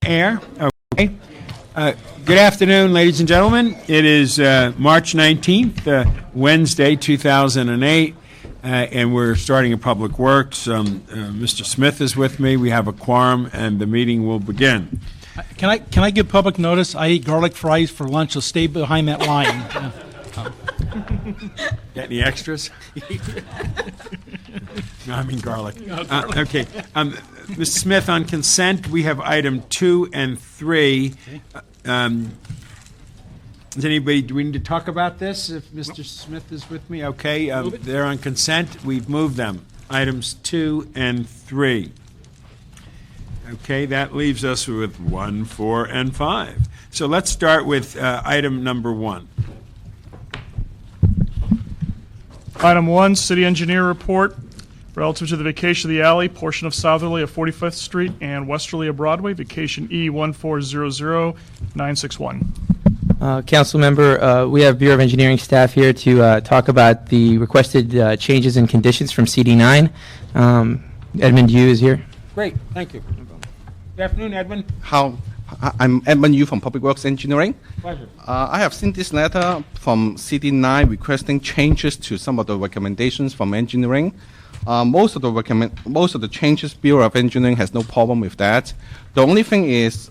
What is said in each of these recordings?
Air. Okay. Good afternoon, ladies and gentlemen. It is March 19th, Wednesday, 2008, and we're starting a Public Works. Mr. Smith is with me. We have a quorum, and the meeting will begin. Can I give public notice? I ate garlic fries for lunch, so stay behind that line. Got any extras? No, I mean garlic. No, garlic. Okay. Mr. Smith, on consent, we have item 2 and 3. Does anybody, do we need to talk about this if Mr. Smith is with me? Okay, they're on consent. We've moved them. Items 2 and 3. Okay, that leaves us with 1, 4, and 5. So let's start with item number 1. Item 1, City Engineer Report relative to the vacation of the alley, portion of southerly of 45th Street and westerly of Broadway, vacation E1400961. Council member, we have Bureau of Engineering staff here to talk about the requested changes and conditions from CD9. Edmund Yu is here. Great, thank you. Good afternoon, Edmund. I'm Edmund Yu from Public Works Engineering. Pleasure. I have seen this letter from CD9 requesting changes to some of the recommendations from engineering. Most of the changes, Bureau of Engineering has no problem with that. The only thing is,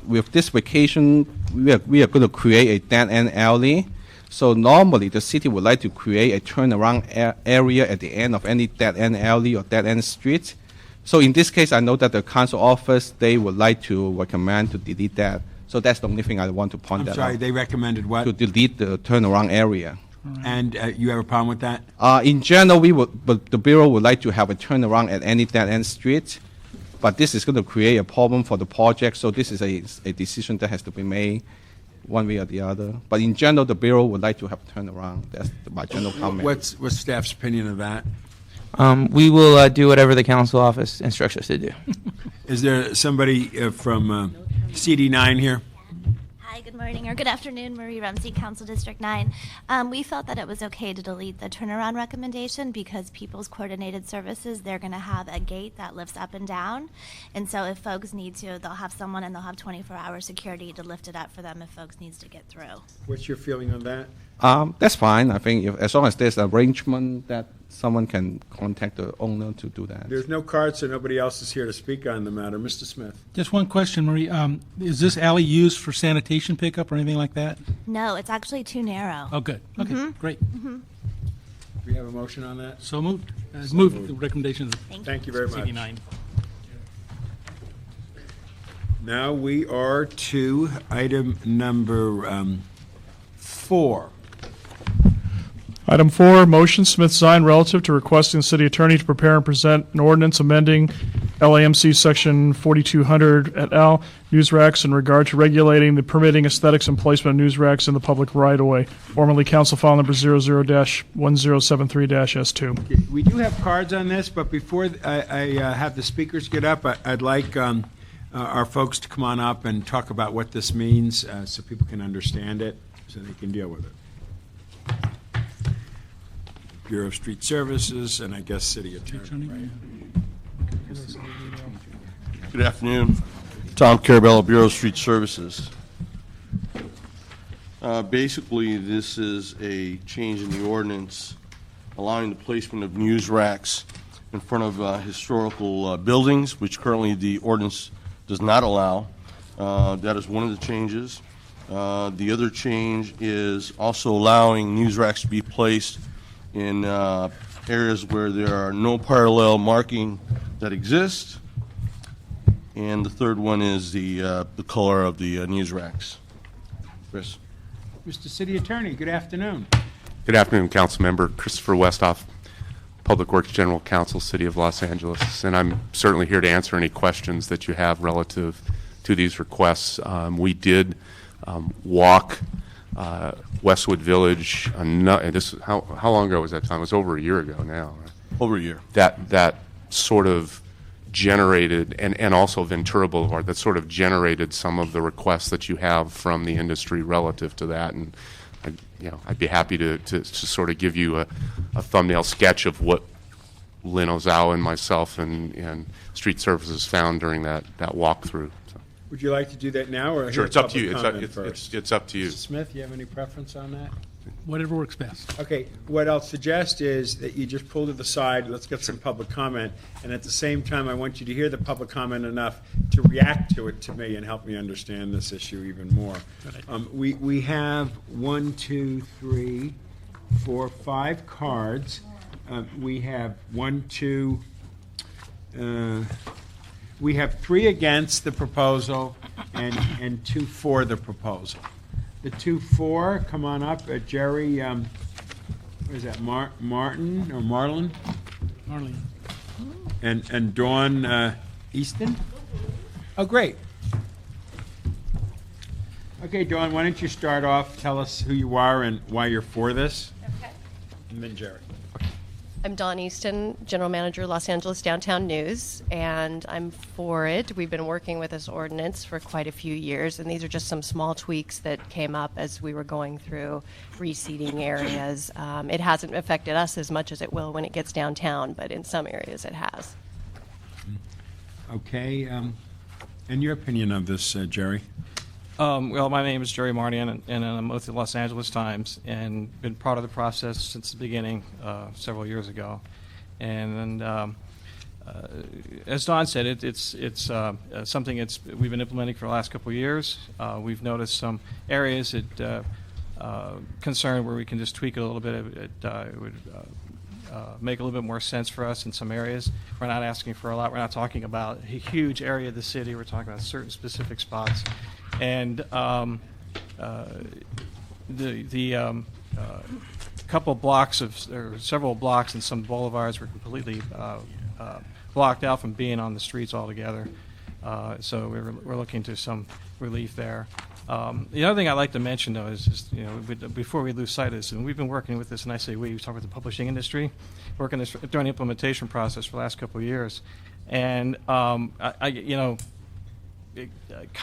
with this vacation, we are going to create a dead-end alley. So normally, the city would like to create a turnaround area at the end of any dead-end alley or dead-end street. So in this case, I know that the council office, they would like to recommend to delete that. So that's the only thing I want to point out. I'm sorry, they recommended what? To delete the turnaround area. And you have a problem with that? In general, but the Bureau would like to have a turnaround at any dead-end street. But this is going to create a problem for the project, so this is a decision that has to be made one way or the other. But in general, the Bureau would like to have a turnaround. That's my general comment. What's staff's opinion of that? We will do whatever the council office instructs us to do. Is there somebody from CD9 here? Hi, good morning, or good afternoon, Marie Rumsey, Council District 9. We felt that it was okay to delete the turnaround recommendation because People's Coordinated Services, they're going to have a gate that lifts up and down. And so if folks need to, they'll have someone and they'll have 24-hour security to lift it up for them if folks needs to get through. What's your feeling on that? That's fine. I think as long as there's an arrangement that someone can contact the owner to do that. There's no card, so nobody else is here to speak on the matter. Mr. Smith. Just one question, Marie. Is this alley used for sanitation pickup or anything like that? No, it's actually too narrow. Oh, good. Okay, great. Do we have a motion on that? So moved. Moved the recommendation of Thank you very much. CD9. Now we are to item number 4. Item 4, motion Smith Zine relative to requesting the city attorney to prepare and present an ordinance amending LAMC section 4200 et al. News racks in regard to regulating the permitting aesthetics and placement of news racks in the public right-of-way. Formerly council file number 00-1073-S2. We do have cards on this, but before I have the speakers get up, I'd like our folks to come on up and talk about what this means so people can understand it, so they can deal with it. Bureau of Street Services, and I guess City Attorney. Right? Good afternoon. Tom Carabello, Bureau of Street Services. Basically, this is a change in the ordinance allowing the placement of news racks in front of historical buildings, which currently the ordinance does not allow. That is one of the changes. The other change is also allowing news racks to be placed in areas where there are no parallel marking that exist. And the third one is the color of the news racks. Chris. Mr. City Attorney, good afternoon. Good afternoon, Council Member Christopher Westhoff, Public Works General Counsel, City of Los Angeles. And I'm certainly here to answer any questions that you have relative to these requests. We did walk Westwood Village. How long ago was that time? It was over a year ago now. Right? Over a year. That sort of generated, and also Ventura Boulevard, that sort of generated some of the requests that you have from the industry relative to that. And I'd be happy to sort of give you a thumbnail sketch of what Lynn Ozawa and myself and Street Services found during that walkthrough. So. Would you like to do that now, or Sure, hear it's up to public you. comment first? It's up to you. Mr. Smith, you have any preference on that? Whatever works best. Okay, what I'll suggest is that you just pull to the side, let's get some public comment, and at the same time, I want you to hear the public comment enough to react to it to me and help me understand this issue even more. We have 1, 2, 3, 4, 5 cards. We have 1, 2, we have 3 against the proposal and 2 for the proposal. The 2 for, come on up, Jerry, what is that, Martin or Marlin? Marlene. And Dawn Easton? Oh, great. Okay, Dawn, why don't you start off, tell us who you are and why you're for this? Okay. And then Jerry. I'm Dawn Easton, General Manager, Los Angeles Downtown News, and I'm for it. We've been working with this ordinance for quite a few years, and these are just some small tweaks that came up as we were going through reseeding areas. It hasn't affected us as much as it will when it gets downtown, but in some areas it has. Okay, and your opinion of this, Jerry? Well, my name is Jerry Martian, and I'm with the Los Angeles Times, and been part of the process since the beginning several years ago. And as Don said, it's something we've been implementing for the last couple of years. We've noticed some areas that concern where we can just tweak it a little bit. It would make a little bit more sense for us in some areas. We're not asking for a lot. We're not talking about a huge area of the city. We're talking about certain specific spots. And the couple blocks or several blocks and some boulevards were completely blocked out from being on the streets altogether. So we're looking to some relief there. The other thing I'd like to mention, though, is before we lose sight of this, and we've been working with this, and I say we talk with the publishing industry, working this during the implementation process for the last couple of years, and I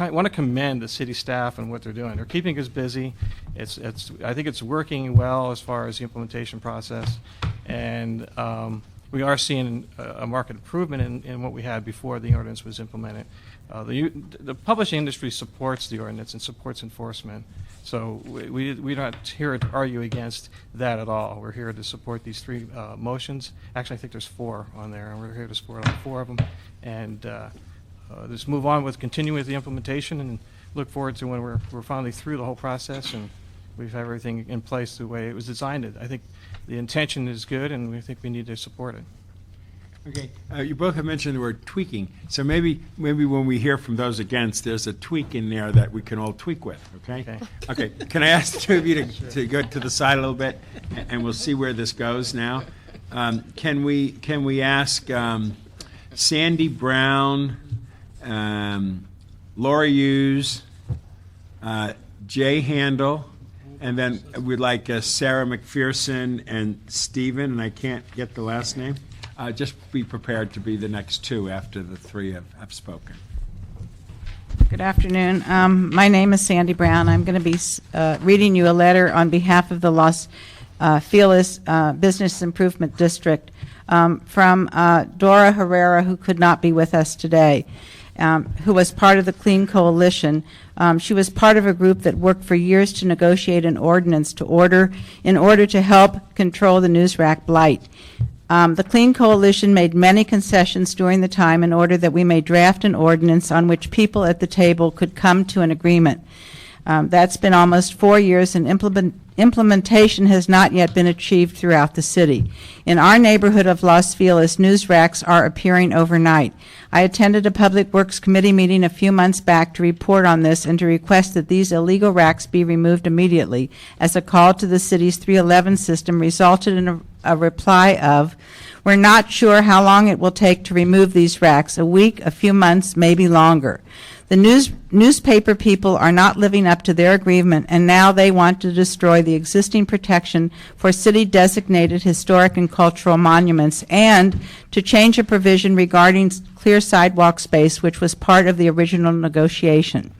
want to commend the city staff and what they're doing. They're keeping us busy. I think it's working well as far as the implementation process, and we are seeing a marked improvement in what we had before the ordinance was implemented. The publishing industry supports the ordinance and supports enforcement, so we're not here to argue against that at all. We're here to support these 3 motions. Actually, I think there's 4 on there, and we're here to support all 4 of them, and just move on with continuing with the implementation and look forward to when we're finally through the whole process and we've had everything in place the way it was designed. I think the intention is good, and we think we need to support it. Okay, you both have mentioned the word tweaking, so maybe when we hear from those against, there's a tweak in there that we can all tweak with, okay? Okay, can I ask the 2 of you to go to the side a little bit, and we'll see where this goes now? Can we ask Sandy Brown, Laura Hughes, Jay Handel, and then we'd like Sarah Mcpherson and Stephen, and I can't get the last name. Just be prepared to be the next 2 after the 3 have spoken. Good afternoon. My name is Sandy Brown. I'm going to be reading you a letter on behalf of the Los Feliz Business Improvement District from Dora Herrera, who could not be with us today, who was part of the Clean Coalition. She was part of a group that worked for years to negotiate an ordinance in order to help control the newsrack blight. The Clean Coalition made many concessions during the time in order that we may draft an ordinance on which people at the table could come to an agreement. That's been almost 4 years, and implementation has not yet been achieved throughout the city. In our neighborhood of Los Feliz, news racks are appearing overnight. I attended a Public Works Committee meeting a few months back to report on this and to request that these illegal racks be removed immediately, as a call to the city's 311 system resulted in a reply of, "We're not sure how long it will take to remove these racks, a week, a few months, maybe longer." The newspaper people are not living up to their agreement, and now they want to destroy the existing protection for city-designated historic and cultural monuments, and to change a provision regarding clear sidewalk space, which was part of the original negotiation.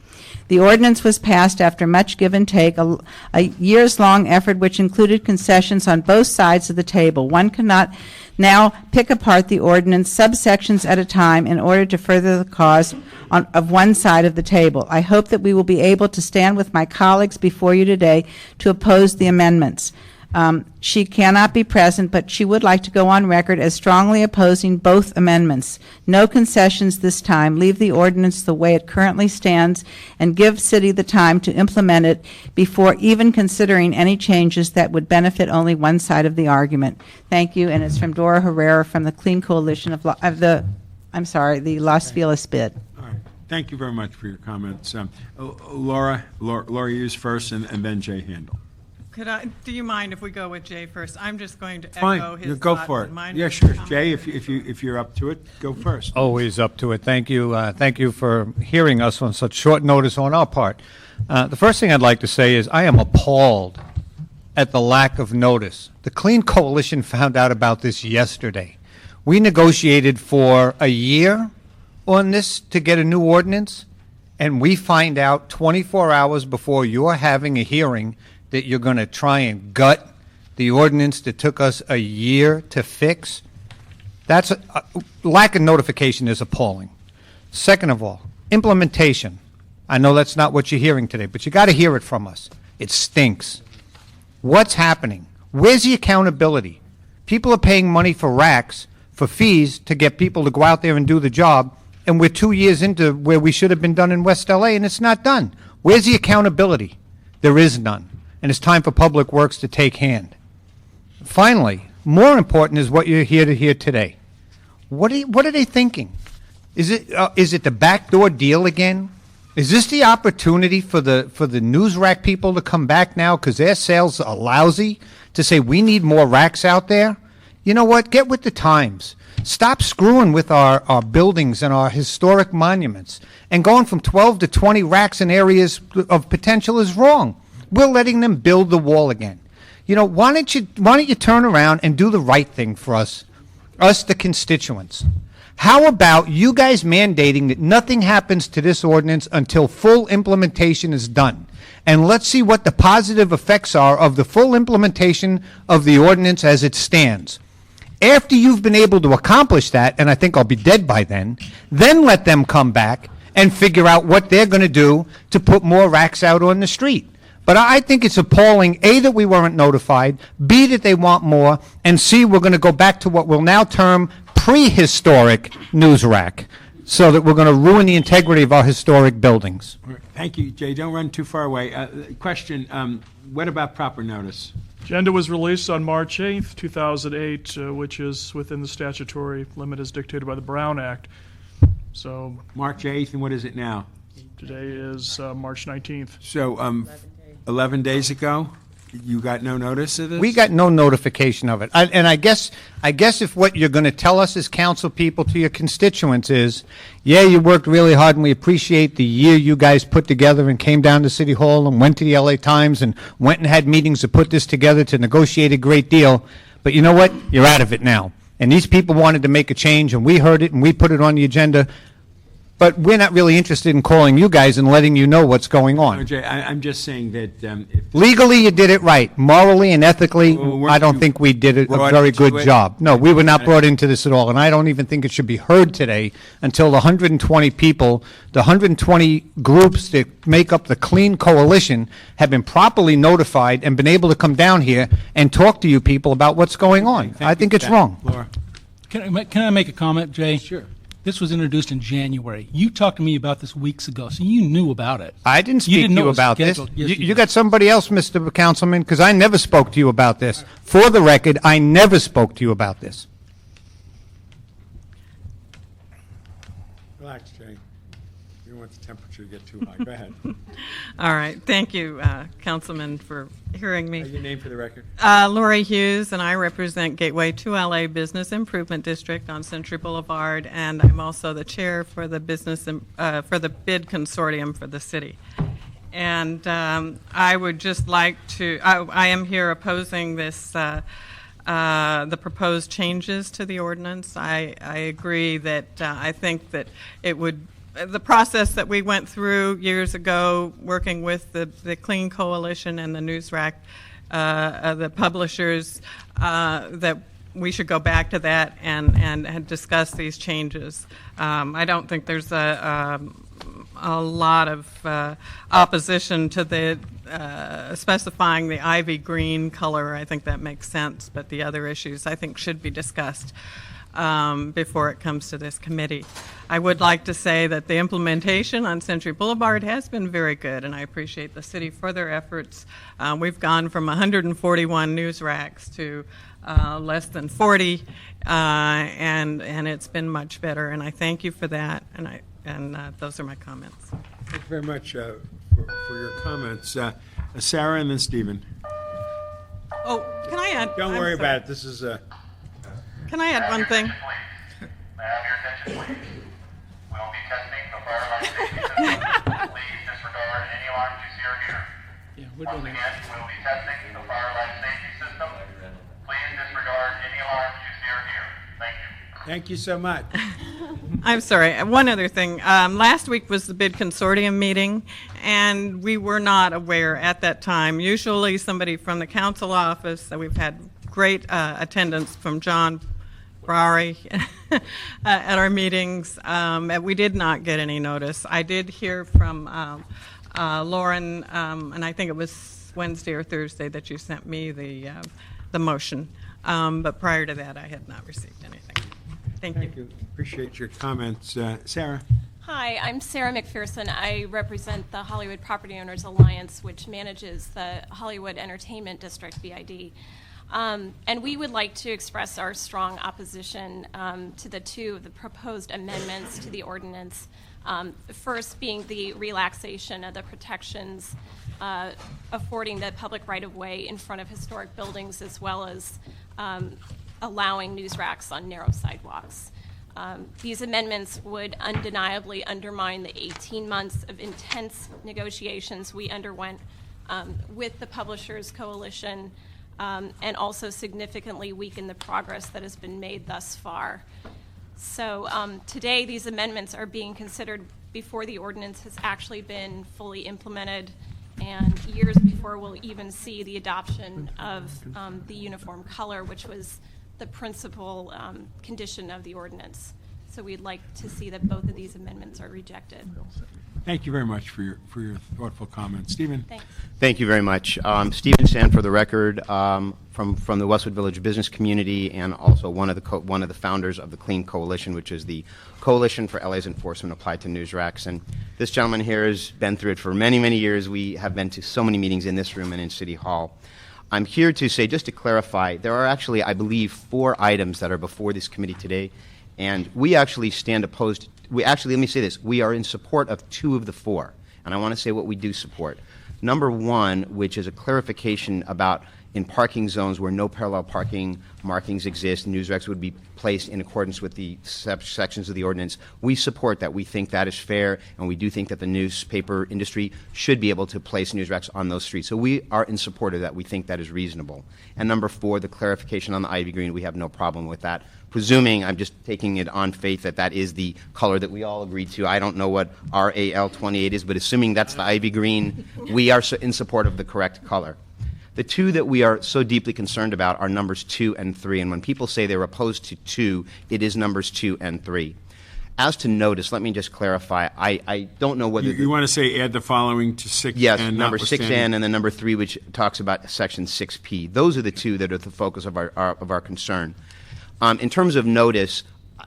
The ordinance was passed after much give and take, a years-long effort which included concessions on both sides of the table. One cannot now pick apart the ordinance subsections at a time in order to further the cause of one side of the table. I hope that we will be able to stand with my colleagues before you today to oppose the amendments. She cannot be present, but she would like to go on record as strongly opposing both amendments. No concessions this time. Leave the ordinance the way it currently stands and give city the time to implement it before even considering any changes that would benefit only one side of the argument. Thank you, and it's from Dora Herrera from the Clean Coalition of the Los Feliz bid. All right. Thank you very much for your comments. Laura Hughes first, and then Jay Handel. Do you mind if we go with Jay first? I'm just going to Fine. echo his Go thoughts for it. and mine. Yeah, sure. Jay, if you're up to it, go first. Always up to it. Thank you. Thank you for hearing us on such short notice on our part. The first thing I'd like to say is I am appalled at the lack of notice. The Clean Coalition found out about this yesterday. We negotiated for a year on this to get a new ordinance, and we find out 24 hours before you're having a hearing that you're going to try and gut the ordinance that took us a year to fix. That's lack of notification is appalling. Second of all, implementation. I know that's not what you're hearing today, but you got to hear it from us. It stinks. What's happening? Where's the accountability? People are paying money for racks, for fees to get people to go out there and do the job, and we're 2 years into where we should have been done in West LA, and it's not done. Where's the accountability? There is none. And it's time for Public Works to take hand. Finally, more important is what you're here to hear today. What are they thinking? Is it the backdoor deal again? Is this the opportunity for the news rack people to come back now because their sales are lousy to say we need more racks out there? You know what? Get with the times. Stop screwing with our buildings and our historic monuments. And going from 12 to 20 racks in areas of potential is wrong. We're letting them build the wall again. You know, why don't you turn around and do the right thing for us, the constituents? How about you guys mandating that nothing happens to this ordinance until full implementation is done? And let's see what the positive effects are of the full implementation of the ordinance as it stands. After you've been able to accomplish that, and I think I'll be dead by then let them come back and figure out what they're going to do to put more racks out on the street. But I think it's appalling, A, that we weren't notified, B, that they want more, and C, we're going to go back to what we'll now term prehistoric news rack, so that we're going to ruin the integrity of our historic buildings. Thank you, Jay. Don't run too far away. Question, what about proper notice? Agenda was released on March 8th, 2008, which is within the statutory limit as dictated by the Brown Act. So March 8th, and what is it now? Today is March 19th. So 11 days ago, you got no notice of this? We got no notification of it. And I guess if what you're going to tell us as council people to your constituents is, yeah, you worked really hard and we appreciate the year you guys put together and came down to City Hall and went to the LA Times and went and had meetings to put this together to negotiate a great deal. But you know what? You're out of it now. And these people wanted to make a change, and we heard it and we put it on the agenda. But we're not really interested in calling you guys and letting you know what's going on. No, Jay, I'm just saying that legally you did it right. Morally and ethically, I don't think we did a very good job. No, we were not brought into this at all, and I don't even think it should be heard today until the 120 people, the 120 groups that make up the Clean Coalition have been properly notified and been able to come down here and talk to you people about what's going on. I think it's wrong. Laura. Can I make a comment, Jay? Sure. This was introduced in January. You talked to me about this weeks ago, so you knew about it. I didn't speak to you about this. Yes, you got somebody else, Mr. Councilman, because I never spoke to you about this. For the record, I never spoke to you about this. Relax, Jay. You don't want the temperature to get too high. Go ahead. All right. Thank you, Councilman, for hearing me. Your name for the record? Lori Hughes, and I represent Gateway 2LA Business Improvement District on Century Boulevard, and I'm also the chair for the for the bid consortium for the city. And I would just like to, I am here opposing this, the proposed changes to the ordinance. I agree that I think that it would, the process that we went through years ago, working with the Clean Coalition and the News Rack, the publishers, that we should go back to that and discuss these changes. I don't think there's a lot of opposition to the specifying the ivy green color. I think that makes sense, but the other issues I think should be discussed before it comes to this committee. I would like to say that the implementation on Century Boulevard has been very good, and I appreciate the city for their efforts. We've gone from 141 news racks to less than 40, and it's been much better, and I thank you for that, and those are my comments. Thank you very much for your comments. Sarah and then Stephen. Oh, can I add? Don't worry about it. This is Can I add one thing? May I have your attention, please? We will be testing the fire alarm safety system. Please disregard any alarms you see or hear. Once again, we will be testing the fire alarm safety system. Please disregard any alarms you see or hear. Thank you. Thank you so much. I'm sorry. One other thing. Last week was the bid consortium meeting, and we were not aware at that time. Usually somebody from the council office, we've had great attendance from John Browry at our meetings. We did not get any notice. I did hear from Lauren, and I think it was Wednesday or Thursday that you sent me the motion. But prior to that, I had not received anything. Thank you. Appreciate your comments. Sarah. Hi, I'm Sarah Mcpherson. I represent the Hollywood Property Owners Alliance, which manages the Hollywood Entertainment District, BID. And we would like to express our strong opposition to the proposed amendments to the ordinance. First being the relaxation of the protections affording the public right-of-way in front of historic buildings, as well as allowing news racks on narrow sidewalks. These amendments would undeniably undermine the 18 months of intense negotiations we underwent with the Publishers Coalition, and also significantly weaken the progress that has been made thus far. So today these amendments are being considered before the ordinance has actually been fully implemented, and years before we'll even see the adoption of the uniform color, which was the principal condition of the ordinance. So we'd like to see that both of these amendments are rejected. Thank you very much for your thoughtful comments. Stephen. Thanks. Thank you very much. Stephen Sand, for the record, from the Westwood Village business community, and also one of the founders of the Clean Coalition, which is the Coalition for LA's Enforcement Applied to News Racks. And this gentleman here has been through it for many, many years. We have been to so many meetings in this room and in City Hall. I'm here to say, just to clarify, there are actually, I believe, 4 items that are before this committee today, and we actually stand opposed. Let me say this, we are in support of 2 of the 4, and I want to say what we do support. Number 1, which is a clarification about in parking zones where no parallel parking markings exist, news racks would be placed in accordance with the sections of the ordinance. We support that. We think that is fair, and we do think that the newspaper industry should be able to place news racks on those streets. So we are in support of that. We think that is reasonable. And number 4, the clarification on the ivy green, we have no problem with that. Presuming, I'm just taking it on faith that that is the color that we all agreed to. I don't know what RAL 28 is, but assuming that's the ivy green, we are in support of the correct color. The 2 that we are so deeply concerned about are numbers 2 and 3. And when people say they're opposed to 2, it is numbers 2 and 3. As to notice, let me just clarify. I don't know whether you want to say add the following to 6. Yes, number 6N and then number 3, which talks about section 6P. Those are the 2 that are the focus of our concern. In terms of notice,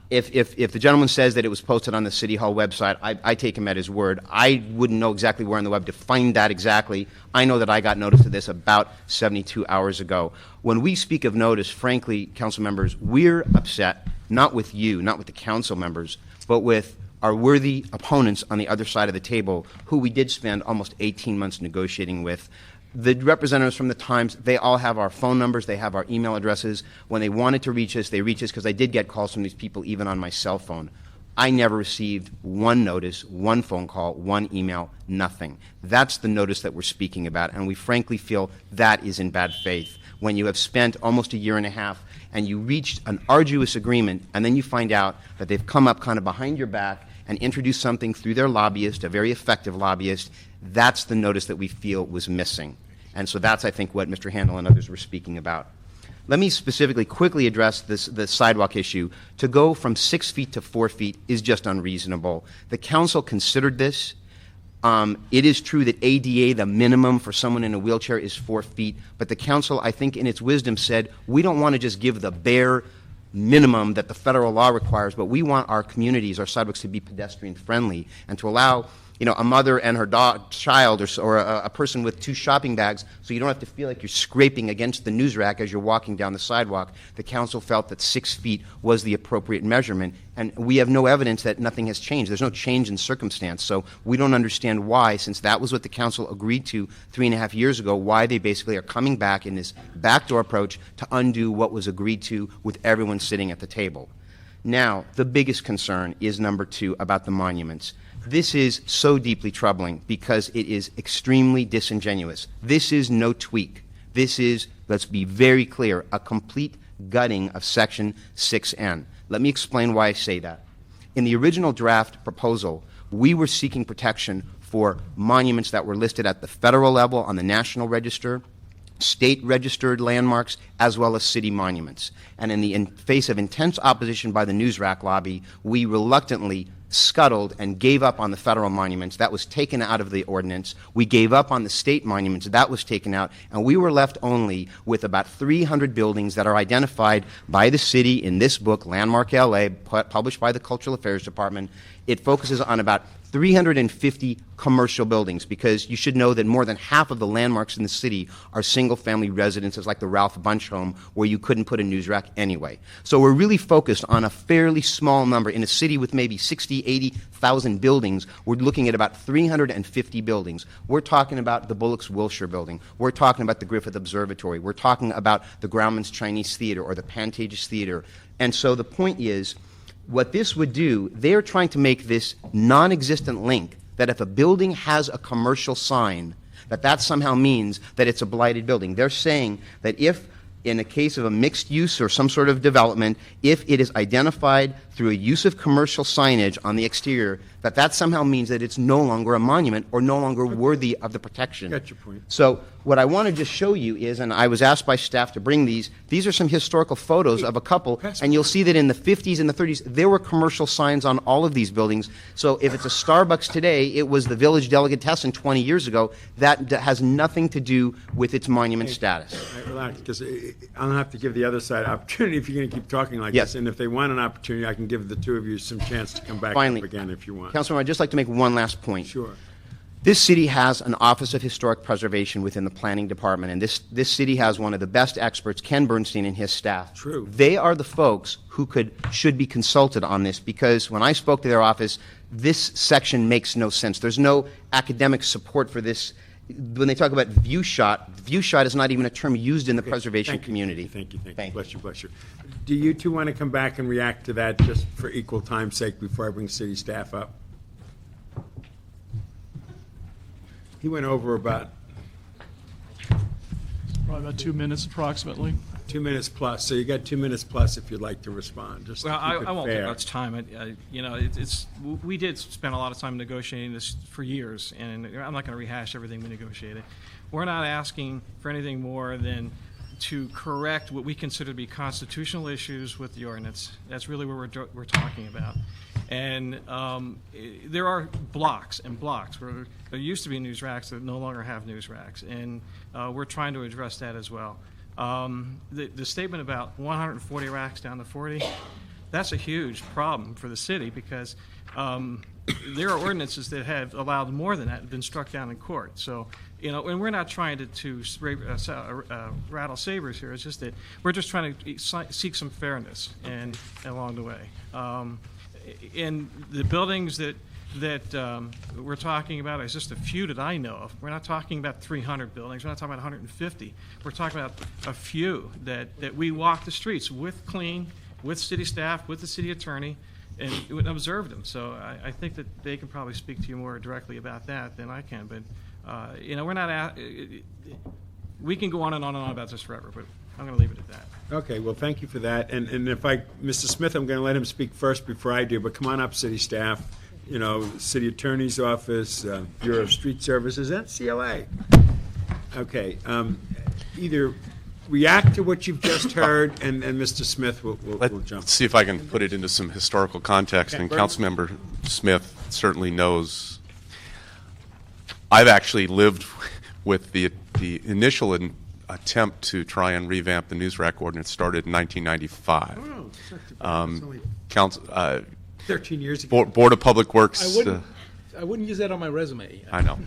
if the gentleman says that it was posted on the City Hall website, I take him at his word. I wouldn't know exactly where on the web to find that exactly. I know that I got notice of this about 72 hours ago. When we speak of notice, frankly, council members, we're upset, not with you, not with the council members, but with our worthy opponents on the other side of the table, who we did spend almost 18 months negotiating with. The representatives from the Times, they all have our phone numbers, they have our email addresses. When they wanted to reach us, they reached us, because I did get calls from these people even on my cell phone. I never received 1 notice, 1 phone call, 1 email, nothing. That's the notice that we're speaking about, and we frankly feel that is in bad faith. When you have spent almost a year and a half and you reached an arduous agreement, and then you find out that they've come up kind of behind your back and introduced something through their lobbyist, a very effective lobbyist, that's the notice that we feel was missing. And so that's, I think, what Mr. Handel and others were speaking about. Let me specifically quickly address the sidewalk issue. To go from 6 feet to 4 feet is just unreasonable. The council considered this. It is true that ADA, the minimum for someone in a wheelchair, is 4 feet, but the council, I think in its wisdom, said we don't want to just give the bare minimum that the federal law requires, but we want our communities, our sidewalks, to be pedestrian friendly and to allow, you know, a mother and her child or a person with 2 shopping bags, so you don't have to feel like you're scraping against the news rack as you're walking down the sidewalk. The council felt that 6 feet was the appropriate measurement, and we have no evidence that nothing has changed. There's no change in circumstance, so we don't understand why, since that was what the council agreed to 3.5 years ago, why they basically are coming back in this backdoor approach to undo what was agreed to with everyone sitting at the table. Now, the biggest concern is number 2 about the monuments. This is so deeply troubling because it is extremely disingenuous. This is no tweak. This is, let's be very clear, a complete gutting of Section 6N. Let me explain why I say that. In the original draft proposal, we were seeking protection for monuments that were listed at the federal level on the National Register, state-registered landmarks, as well as city monuments. And in the face of intense opposition by the newsrack lobby, we reluctantly scuttled and gave up on the federal monuments. That was taken out of the ordinance. We gave up on the state monuments. That was taken out. And we were left only with about 300 buildings that are identified by the city in this book, Landmark LA, published by the Cultural Affairs Department. It focuses on about 350 commercial buildings, because you should know that more than half of the landmarks in the city are single-family residences like the Ralph Bunche home, where you couldn't put a news rack anyway. So we're really focused on a fairly small number. In a city with maybe 60, 80,000 buildings, we're looking at about 350 buildings. We're talking about the Bullock's Wilshire building. We're talking about the Griffith Observatory. We're talking about the Grauman's Chinese Theater or the Pantages Theater. And so the point is, what this would do, they're trying to make this non-existent link that if a building has a commercial sign, that somehow means that it's a blighted building. They're saying that if, in a case of a mixed use or some sort of development, if it is identified through a use of commercial signage on the exterior, that somehow means that it's no longer a monument or no longer worthy of the protection. Got your point. So what I want to just show you is, and I was asked by staff to bring these are some historical photos of a couple, and you'll see that in the 50s and the 30s, there were commercial signs on all of these buildings. So if it's a Starbucks today, it was the Village Delicatessen 20 years ago. That has nothing to do with its monument status. All right, relax, because I'll have to give the other side opportunity if you're going to keep talking like Yes. this. And if they want an opportunity, I can give the two of you some chance to come back Finally, up again if you want. Councilman, I'd just like to make one last point. Sure. This city has an Office of Historic Preservation within the Planning Department, and this city has one of the best experts, Ken Bernstein, and his staff. True. They are the folks who should be consulted on this, because when I spoke to their office, this section makes no sense. There's no academic support for this. When they talk about view shot is not even a term used in the preservation community. Thank you. Bless you. Do you two want to come back and react to that just for equal time's sake before I bring city staff up? He went over about Probably about 2 minutes approximately. 2 minutes plus. So you got 2 minutes plus if you'd like to respond. Just Well, to keep it I won't take fair. much time. We did spend a lot of time negotiating this for years, and I'm not going to rehash everything we negotiated. We're not asking for anything more than to correct what we consider to be constitutional issues with the ordinance. That's really what we're talking about. And there are blocks and blocks where there used to be news racks that no longer have news racks, and we're trying to address that as well. The statement about 140 racks down to 40, that's a huge problem for the city, because there are ordinances that have allowed more than that and been struck down in court. So, and we're not trying to rattle sabers here. It's just that we're just trying to seek some fairness and along the way. In the buildings that we're talking about is just a few that I know of. We're not talking about 300 buildings. We're not talking about 150. We're talking about a few that we walk the streets with city staff, with the city attorney, and observe them. So I think that they can probably speak to you more directly about that than I can. But we're not. We can go on and on and on about this forever, but I'm going to leave it at that. Okay, well, thank you for that. And if Mr. Smith, I'm going to let him speak first before I do, but come on up, city staff, city attorney's office, Bureau of Street Services, and CLA. Okay, either react to what you've just heard, and Mr. Smith will jump. Let's see if I can put it into some historical context. Okay, And Bert. Councilmember Smith certainly knows. I've actually lived with the initial attempt to try and revamp the news rack ordinance started in 1995. Oh, it's only Council, 13 years ago. Board of Public Works. I wouldn't use that on my resume. I know.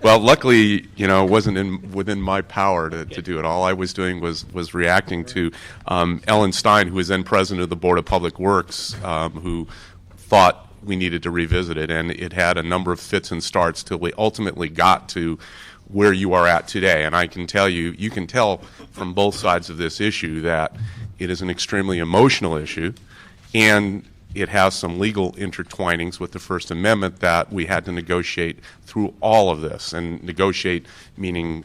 Well, luckily, it wasn't within my power to do it. All I was doing was reacting to Ellen Stein, who was then president of the Board of Public Works, who thought we needed to revisit it, and it had a number of fits and starts till we ultimately got to where you are at today. And I can tell you can tell from both sides of this issue that it is an extremely emotional issue, and it has some legal intertwinings with the First Amendment that we had to negotiate through all of this, and negotiate meaning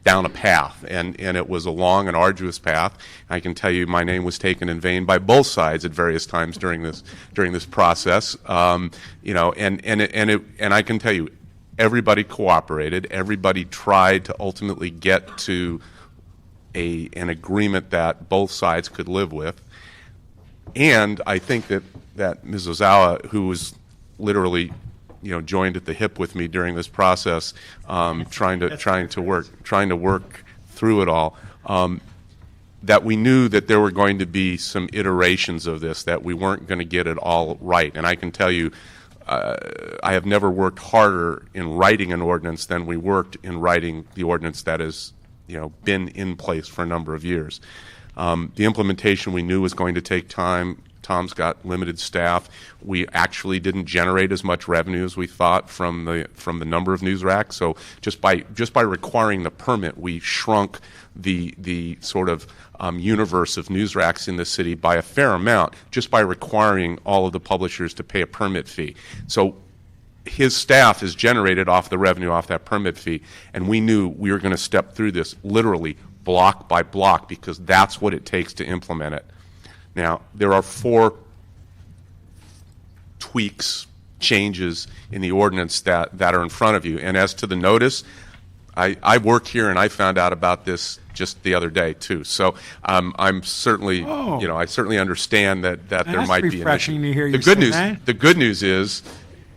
down a path, and it was a long and arduous path. I can tell you my name was taken in vain by both sides at various times during this process. And I can tell you, everybody cooperated. Everybody tried to ultimately get to an agreement that both sides could live with. And I think that Ms. Ozawa, who was literally, joined at the hip with me during this process, trying to work through it all, that we knew that there were going to be some iterations of this, that we weren't going to get it all right. And I can tell you, I have never worked harder in writing an ordinance than we worked in writing the ordinance that has, been in place for a number of years. The implementation we knew was going to take time. Tom's got limited staff. We actually didn't generate as much revenue as we thought from the number of news racks. So just by requiring the permit, we shrunk the sort of universe of news racks in the city by a fair amount, just by requiring all of the publishers to pay a permit fee. So his staff is generated off the revenue off that permit fee, and we knew we were going to step through this literally block by block, because that's what it takes to implement it. Now, there are 4 tweaks, changes in the ordinance that are in front of you. And as to the notice, I work here, and I found out about this just the other day too. So I'm certainly, I certainly understand that there might be an issue. To hear you the good say news, that. the good news is,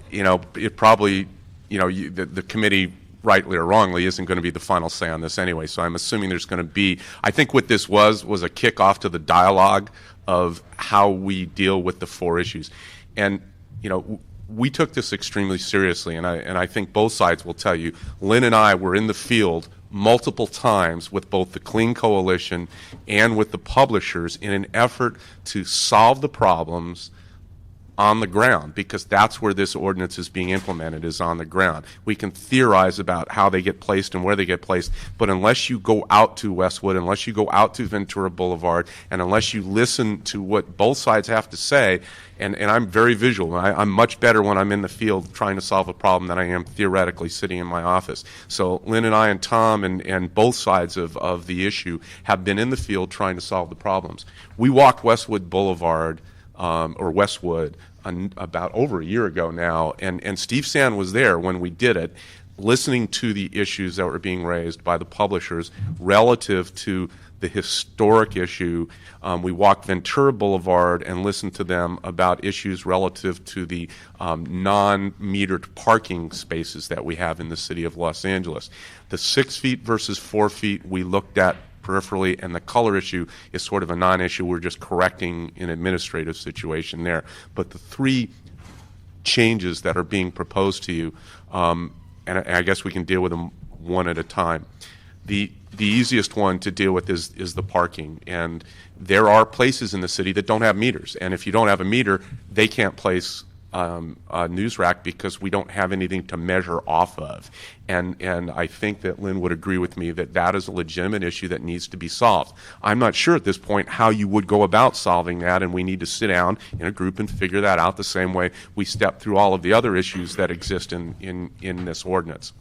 it probably, the committee, rightly or wrongly, isn't going to be the final say on this anyway. So I'm assuming there's going to be, I think what this was a kickoff to the dialogue of how we deal with the 4 issues. And, we took this extremely seriously, and I think both sides will tell you, Lynn and I were in the field multiple times with both the Clean Coalition and with the publishers in an effort to solve the problems on the ground, because that's where this ordinance is being implemented, is on the ground. We can theorize about how they get placed and where they get placed, but unless you go out to Westwood, unless you go out to Ventura Boulevard, and unless you listen to what both sides have to say, and I'm very visual. I'm much better when I'm in the field trying to solve a problem than I am theoretically sitting in my office. So Lynn and I and Tom and both sides of the issue have been in the field trying to solve the problems. We walked Westwood Boulevard, or Westwood, about over a year ago now, and Steve Sand was there when we did it, listening to the issues that were being raised by the publishers relative to the historic issue. We walked Ventura Boulevard and listened to them about issues relative to the non-metered parking spaces that we have in the city of Los Angeles. The 6 feet versus 4 feet we looked at peripherally, and the color issue is sort of a non-issue. We're just correcting an administrative situation there. But the 3 changes that are being proposed to you, and I guess we can deal with them one at a time. The easiest one to deal with is the parking, and there are places in the city that don't have meters, and if you don't have a meter, they can't place a news rack because we don't have anything to measure off of. And I think that Lynn would agree with me that is a legitimate issue that needs to be solved. I'm not sure at this point how you would go about solving that, and we need to sit down in a group and figure that out the same way we step through all of the other issues that exist in this ordinance.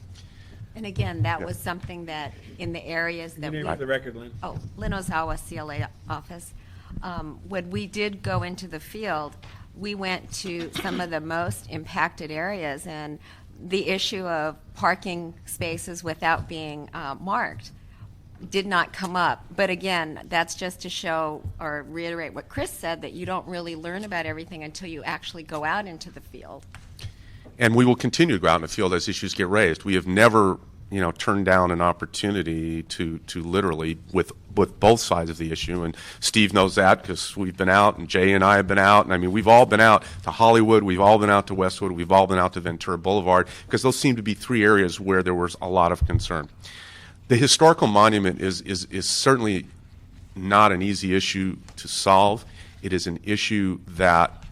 And again, that was something that in the areas that Name for the record, Lynn. Oh, Lynn Ozawa, CLA office. When we did go into the field, we went to some of the most impacted areas, and the issue of parking spaces without being marked did not come up. But again, that's just to show or reiterate what Chris said, that you don't really learn about everything until you actually go out into the field. And we will continue to go out in the field as issues get raised. We have never, turned down an opportunity to literally with both sides of the issue. And Steve knows that because we've been out, and Jay and I have been out. And I mean, we've all been out to Hollywood, we've all been out to Westwood, we've all been out to Ventura Boulevard, because those seem to be three areas where there was a lot of concern. The historical monument is certainly not an easy issue to solve. It is an issue that,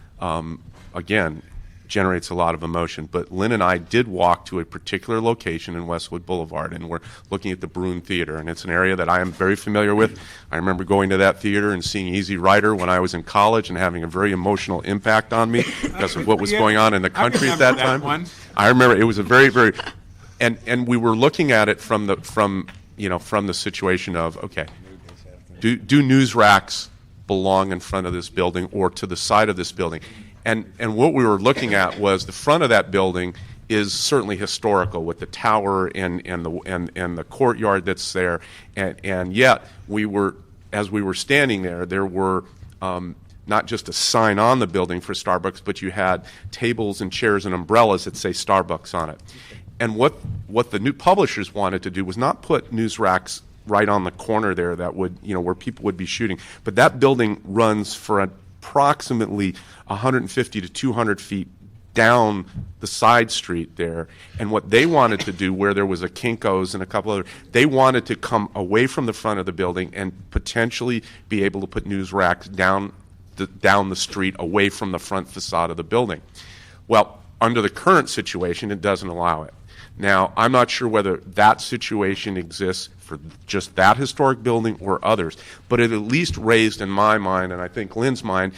again, generates a lot of emotion. But Lynn and I did walk to a particular location in Westwood Boulevard, and we're looking at the Broom Theater, and it's an area that I am very familiar with. I remember going to that theater and seeing Easy Rider when I was in college and having a very emotional impact on me because of what was going on in the country at that time. I remember it was a very, very, and we were looking at it from the situation of, okay, do news racks belong in front of this building or to the side of this building? And what we were looking at was the front of that building is certainly historical with the tower and the courtyard that's there, and yet as we were standing there were not just a sign on the building for Starbucks, but you had tables and chairs and umbrellas that say Starbucks on it. And what the new publishers wanted to do was not put news racks right on the corner there that would, where people would be shooting, but that building runs for approximately 150 to 200 feet down the side street there. And what they wanted to do, where there was a Kinko's and a couple other, they wanted to come away from the front of the building and potentially be able to put news racks down the street away from the front facade of the building. Well, under the current situation, it doesn't allow it. Now, I'm not sure whether that situation exists for just that historic building or others, but it at least raised in my mind, and I think Lynn's mind,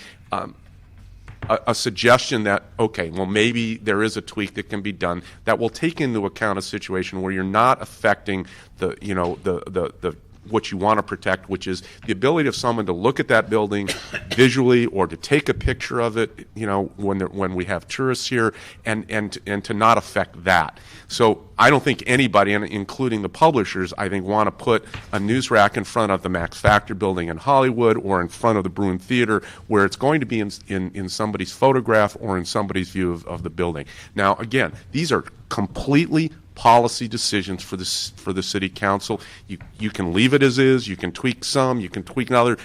a suggestion that, okay, well, maybe there is a tweak that can be done that will take into account a situation where you're not affecting the what you want to protect, which is the ability of someone to look at that building visually or to take a picture of it, when we have tourists here, and to not affect that. So I don't think anybody, including the publishers, I think want to put a news rack in front of the Max Factor building in Hollywood or in front of the Broom Theater where it's going to be in somebody's photograph or in somebody's view of the building. Now, again, these are completely policy decisions for the city council. You can leave it as is, you can tweak some, you can tweak another,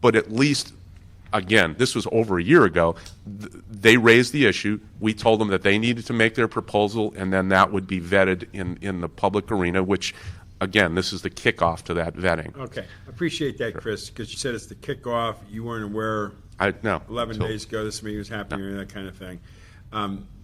but at least, again, this was over a year ago, they raised the issue, we told them that they needed to make their proposal, and then that would be vetted in the public arena, which, again, this is the kickoff to that vetting. Okay, appreciate that, Chris, because you said it's the kickoff, you weren't aware no, 11 days ago this meeting was happening or that kind of thing.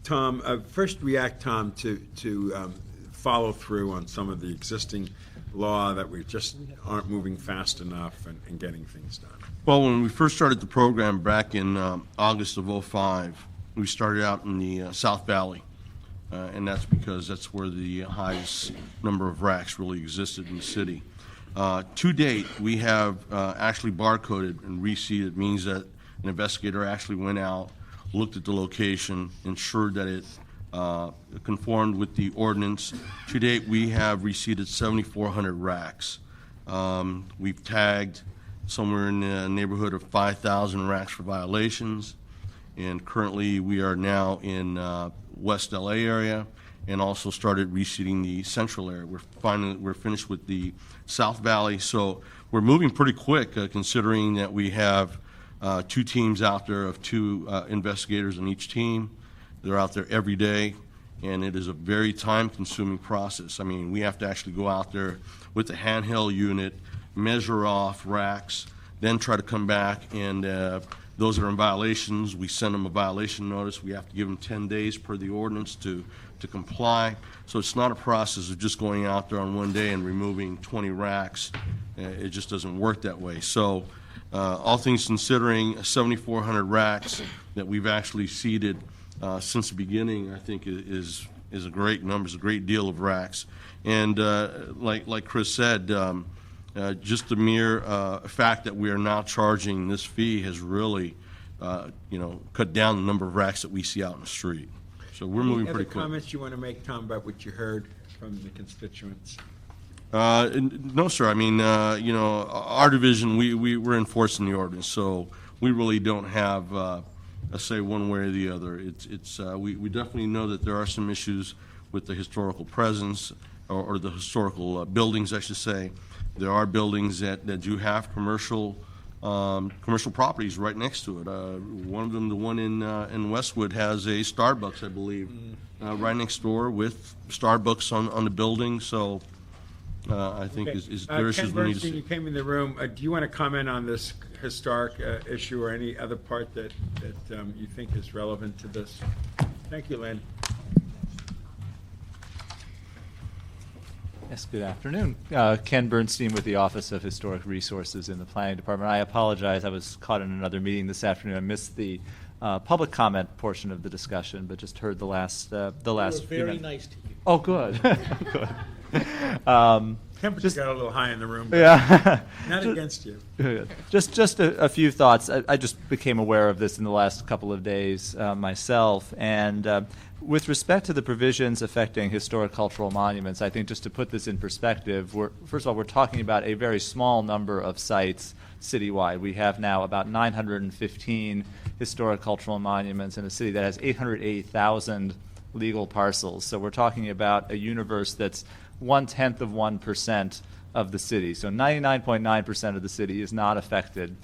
Tom, first react, Tom, to follow through on some of the existing law that we just aren't moving fast enough and getting things done. Well, when we first started the program back in August of '05, we started out in the South Valley, and that's because that's where the highest number of racks really existed in the city. To date, we have actually barcoded and reseeded, means that an investigator actually went out, looked at the location, ensured that it conformed with the ordinance. To date, we have reseeded 7,400 racks. We've tagged somewhere in the neighborhood of 5,000 racks for violations, and currently we are now in West LA area and also started reseeding the central area. We're finished with the South Valley, so we're moving pretty quick considering that we have 2 teams out there of 2 investigators on each team. They're out there every day, and it is a very time-consuming process. I mean, we have to actually go out there with the handheld unit, measure off racks, then try to come back, and those that are in violations, we send them a violation notice. We have to give them 10 days per the ordinance to comply. So it's not a process of just going out there on one day and removing 20 racks. It just doesn't work that way. So all things considering, 7,400 racks that we've actually seeded since the beginning, I think is a great number, is a great deal of racks. And like Chris said, just the mere fact that we are now charging this fee has really, cut down the number of racks that we see out in the street. So we're moving pretty quick. Any other comments you want to make, Tom, about what you heard from the constituents? No, sir. I mean, our division, we're enforcing the ordinance, so we really don't have a say one way or the other. We definitely know that there are some issues with the historical presence or the historical buildings, I should say. There are buildings that do have commercial properties right next to it. One of them, the one in Westwood, has a Starbucks, I believe, right next door with Starbucks on the building. So I think Okay. there are issues Ken we need to Bernstein, see. you came in the room. Do you want to comment on this historic issue or any other part that you think is relevant to this? Thank you, Lynn. Yes, good afternoon. Ken Bernstein with the Office of Historic Resources in the Planning Department. I apologize, I was caught in another meeting this afternoon. I missed the public comment portion of the discussion, but just heard the last few very minutes. nice to you. Oh, good. Good. Temperature got a little high in the room. But Yeah. not against you. Good. Just a few thoughts. I just became aware of this in the last couple of days myself, and with respect to the provisions affecting historic cultural monuments, I think just to put this in perspective, first of all, we're talking about a very small number of sites citywide. We have now about 915 historic cultural monuments in a city that has 880,000 legal parcels. So we're talking about a universe that's 1/10 of 1% of the city. So 99.9% of the city is not affected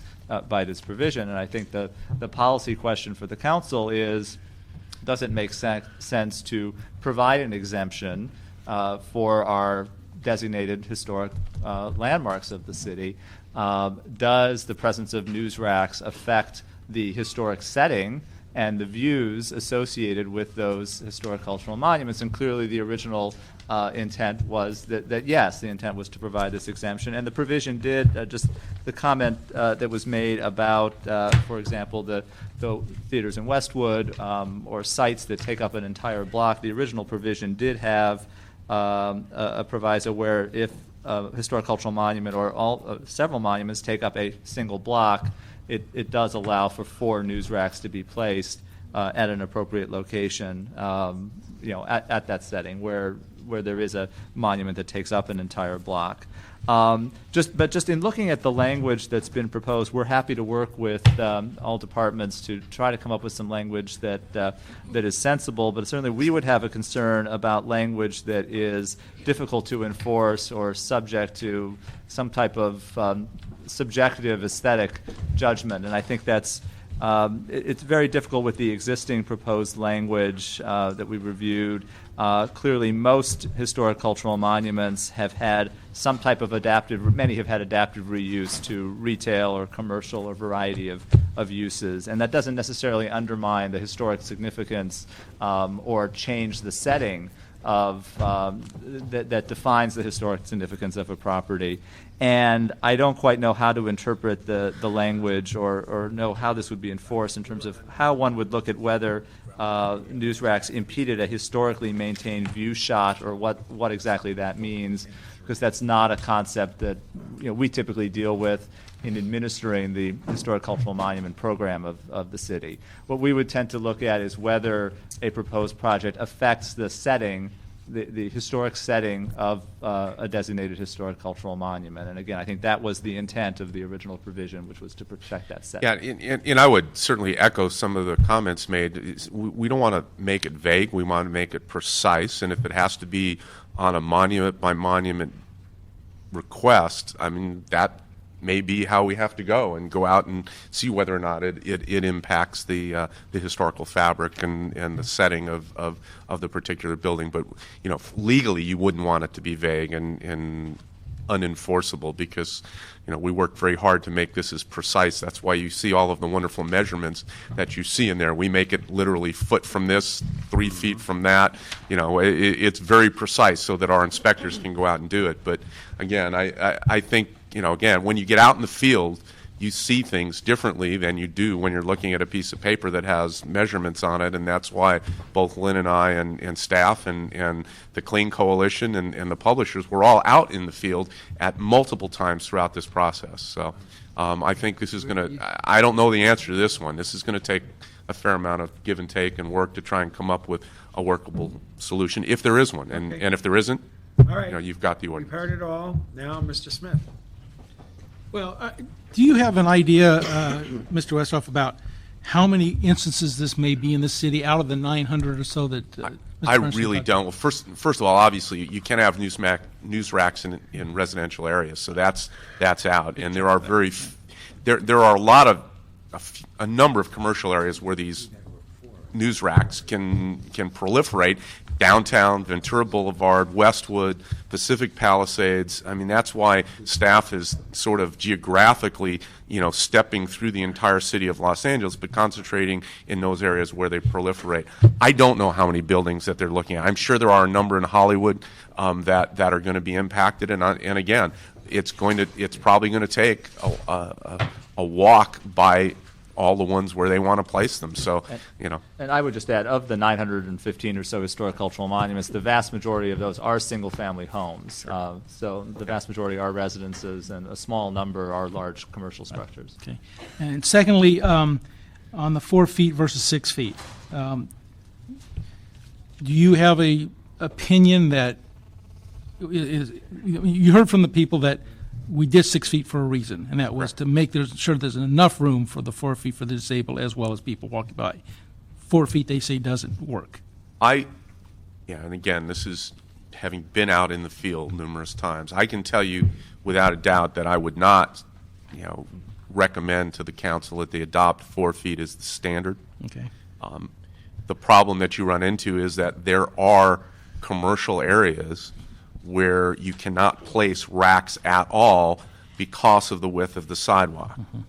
by this provision. And I think the policy question for the council is, does it make sense to provide an exemption for our designated historic landmarks of the city? Does the presence of news racks affect the historic setting and the views associated with those historic cultural monuments? And clearly the original intent was that yes, the intent was to provide this exemption. And the provision did, just the comment that was made about, for example, the theaters in Westwood or sites that take up an entire block, the original provision did have a proviso where if a historic cultural monument or several monuments take up a single block, it does allow for 4 news racks to be placed at an appropriate location, at that setting where there is a monument that takes up an entire block. Just in looking at the language that's been proposed, we're happy to work with all departments to try to come up with some language that is sensible, but certainly we would have a concern about language that is difficult to enforce or subject to some type of subjective aesthetic judgment. And I think that's it's very difficult with the existing proposed language that we reviewed. Clearly, most historic cultural monuments have had some type of many have had adaptive reuse to retail or commercial or variety of uses. And that doesn't necessarily undermine the historic significance or change the setting of that defines the historic significance of a property. And I don't quite know how to interpret the language or know how this would be enforced in terms of how one would look at whether news racks impeded a historically maintained view shot or what exactly that means, because that's not a concept that we typically deal with in administering the historic cultural monument program of the city. What we would tend to look at is whether a proposed project affects the setting, the historic setting of a designated historic cultural monument. And again, I think that was the intent of the original provision, which was to protect that setting. Yeah, and I would certainly echo some of the comments made. We don't want to make it vague. We want to make it precise. And if it has to be on a monument-by-monument request, I mean, that may be how we have to go and go out and see whether or not it impacts the historical fabric and the setting of the particular building. But legally, you wouldn't want it to be vague and unenforceable, because we worked very hard to make this as precise. That's why you see all of the wonderful measurements that you see in there. We make it literally foot from this, 3 feet from that. It's very precise so that our inspectors can go out and do it. But again, I think again, when you get out in the field, you see things differently than you do when you're looking at a piece of paper that has measurements on it, and that's why both Lynn and I and staff and the Clean Coalition and the publishers were all out in the field at multiple times throughout this process. So I think this is going to, I don't know the answer to this one. This is going to take a fair amount of give and take and work to try and come up with a workable solution, if there is one. And if there isn't, All right. you've got the We've ordinance. heard it all. Now, Mr. Smith. Well, do you have an idea, Mr. Westhoff, about how many instances this may be in the city out of the 900 or so that Mr. I Bernstein really talked don't. Well, first of all, obviously, you can have news racks in residential areas, so that's out. And there are there are a number of commercial areas where these news racks can proliferate. Downtown, Ventura Boulevard, Westwood, Pacific Palisades. I mean, that's why staff is sort of geographically, stepping through the entire city of Los Angeles, but concentrating in those areas where they proliferate. I don't know how many buildings that they're looking at. I'm sure there are a number in Hollywood that are going to be impacted. And again, it's probably going to take a walk by all the ones where they want to place them. So, And I would just add, of the 915 or so historic cultural monuments, the vast majority of those are single-family homes. So the vast majority are residences, and a small number are large commercial structures. Okay. And secondly, on the 4 feet versus 6 feet, do you have a opinion that you heard from the people that we did 6 feet for a reason, and that was to make sure there's enough room for the 4 feet for the disabled as well as people walking by. 4 feet, they say, doesn't work. and again, this is having been out in the field numerous times. I can tell you without a doubt that I would not, recommend to the council that they adopt 4 feet as the standard. Okay. The problem that you run into is that there are commercial areas where you cannot place racks at all because of the width of the sidewalk. Mm-hmm.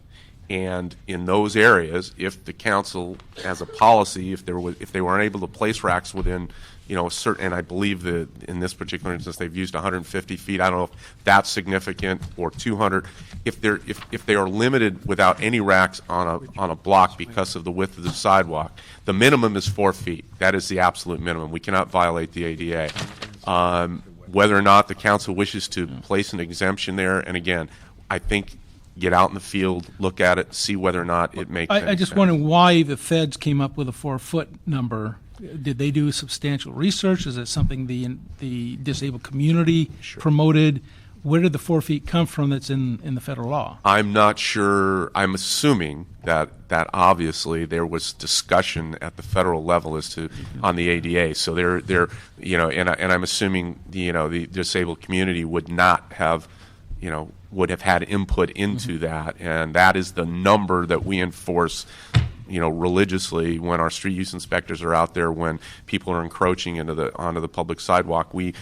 And in those areas, if the council has a policy, if they weren't able to place racks within, a certain, and I believe that in this particular instance they've used 150 feet. I don't know if that's significant, or 200. If they are limited without any racks on a block because of the width of the sidewalk, the minimum is 4 feet. That is the absolute minimum. We cannot violate the ADA. Whether or not the council wishes to place an exemption there, and again, I think get out in the field, look at it, see whether or not it makes sense. I just wonder why the feds came up with a 4 foot number. Did they do substantial research? Is it something the disabled community promoted? Where did the 4 feet come from that's in the federal law? I'm not sure. I'm assuming that obviously there was discussion at the federal level as to on the ADA. So and I'm assuming the disabled community would not have would have had input into that, and that is the number that we enforce religiously when our street use inspectors are out there, when people are encroaching onto the public sidewalk. We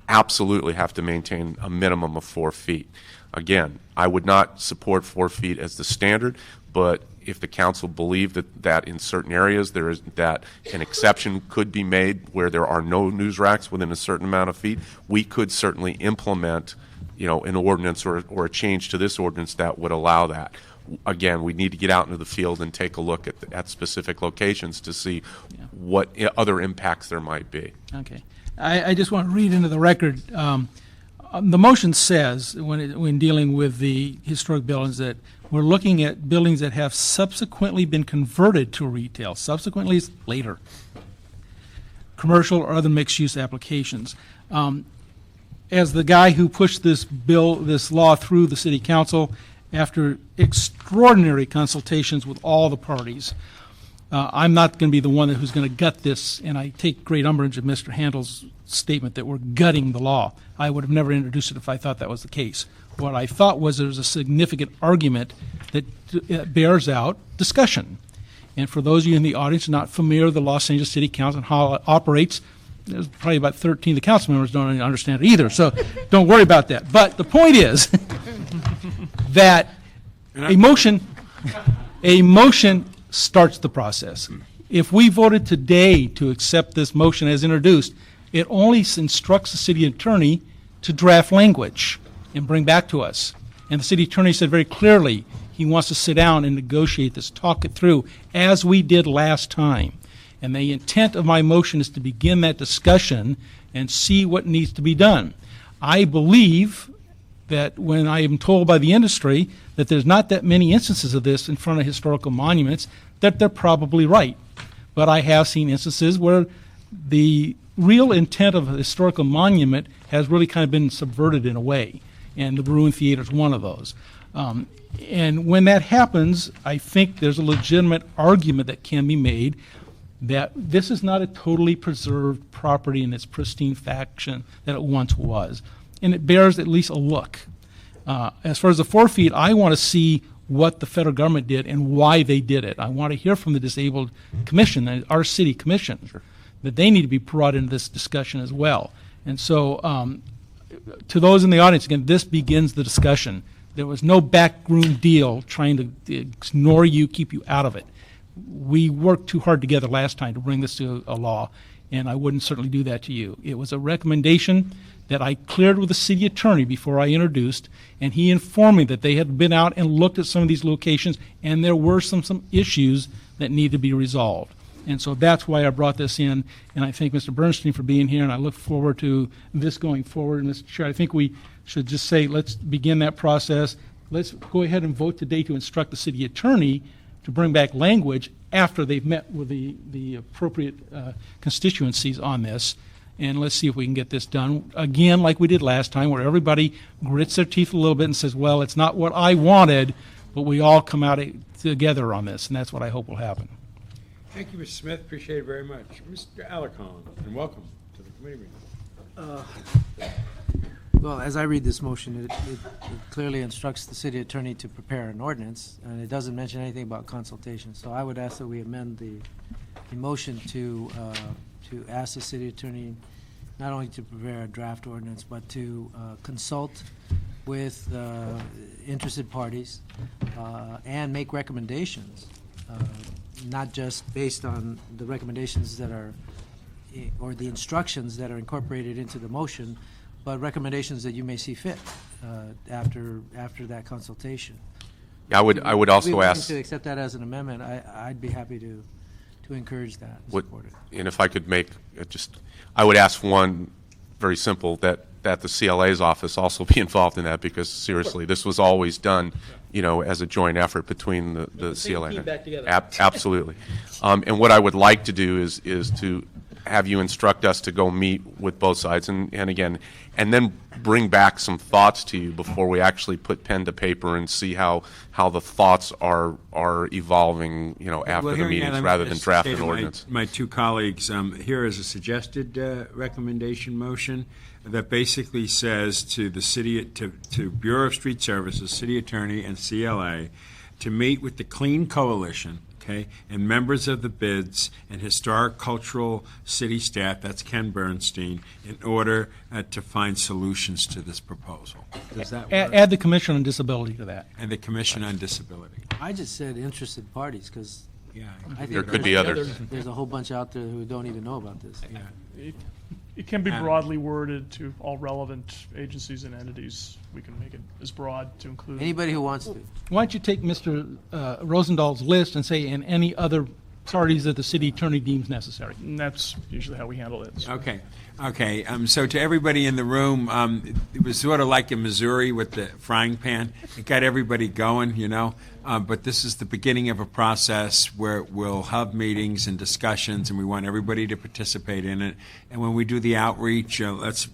absolutely have to maintain a minimum of 4 feet. Again, I would not support 4 feet as the standard, but if the council believed that in certain areas that an exception could be made where there are no news racks within a certain amount of feet, we could certainly implement an ordinance or a change to this ordinance that would allow that. Again, we need to get out into the field and take a look at specific locations to see what other impacts there might be. Okay. I just want to read into the record. The motion says, when dealing with the historic buildings, that we're looking at buildings that have subsequently been converted to retail. Subsequently is later. Commercial or other mixed-use applications. As the guy who pushed this law through the city council, after extraordinary consultations with all the parties, I'm not going to be the one who's going to gut this, and I take great umbrage at Mr. Handel's statement that we're gutting the law. I would have never introduced it if I thought that was the case. What I thought was there was a significant argument that bears out discussion. And for those of you in the audience not familiar with the Los Angeles City Council and how it operates, there's probably about 13 of the council members don't understand it either, so don't worry about that. But the point is that a motion starts the process. If we voted today to accept this motion as introduced, it only instructs the city attorney to draft language and bring back to us. And the city attorney said very clearly he wants to sit down and negotiate this, talk it through, as we did last time. And the intent of my motion is to begin that discussion and see what needs to be done. I believe that when I am told by the industry that there's not that many instances of this in front of historical monuments, that they're probably right. But I have seen instances where the real intent of a historical monument has really kind of been subverted in a way, and the Broom Theater is one of those. And when that happens, I think there's a legitimate argument that can be made that this is not a totally preserved property in its pristine fashion that it once was, and it bears at least a look. As far as the 4 feet, I want to see what the federal government did and why they did it. I want to hear from the Disabled Commission, our city commission, that they need to be brought into this discussion as well. And so to those in the audience, again, this begins the discussion. There was no backroom deal trying to ignore you, keep you out of it. We worked too hard together last time to bring this to a law, and I wouldn't certainly do that to you. It was a recommendation that I cleared with the city attorney before I introduced, and he informed me that they had been out and looked at some of these locations, and there were some issues that need to be resolved. And so that's why I brought this in, and I thank Mr. Bernstein for being here, and I look forward to this going forward. And Mr. Chair, I think we should just say, let's begin that process. Let's go ahead and vote today to instruct the city attorney to bring back language after they've met with the appropriate constituencies on this. And let's see if we can get this done, again, like we did last time, where everybody grits their teeth a little bit and says, well, it's not what I wanted, but we all come out together on this, and that's what I hope will happen. Thank you, Mr. Smith. Appreciate it very much. Mr. Alarcon, and welcome to the committee meeting. Well, as I read this motion, it clearly instructs the city attorney to prepare an ordinance, and it doesn't mention anything about consultation. So I would ask that we amend the motion to ask the city attorney not only to prepare a draft ordinance, but to consult with interested parties and make recommendations, not just based on the recommendations that are, or the instructions that are incorporated into the motion, but recommendations that you may see fit after that consultation. Yeah, I would also ask to accept that as an amendment. I'd be happy to encourage that and support it. And if I could make I would ask one very simple, that the CLA's office also be involved in that, because seriously, this was always done, as a joint effort between the CLA. Absolutely. And what I would like to do is to have you instruct us to go meet with both sides, and then bring back some thoughts to you before we actually put pen to paper and see how the thoughts are evolving, after the meetings, rather than draft an ordinance. My two colleagues, here is a suggested recommendation motion that basically says to the city, to Bureau of Street Services, city attorney, and CLA to meet with the Clean Coalition, and members of the BIDS and historic cultural city staff, that's Ken Bernstein, in order to find solutions to this proposal. Does that work? Add the Commission on Disability to that. And the Commission on Disability. I just said interested parties because I think there could be others. There's a whole bunch out there who don't even know about this. It can be broadly worded to all relevant agencies and entities. We can make it as broad to include anybody who wants to. Why don't you take Mr. Rosenthal's list and say, and any other parties that the city attorney deems necessary? And that's usually how we handle it. So. Okay. So to everybody in the room, it was sort of like in Missouri with the frying pan. It got everybody going, but this is the beginning of a process where we'll have meetings and discussions, and we want everybody to participate in it. And when we do the outreach, let's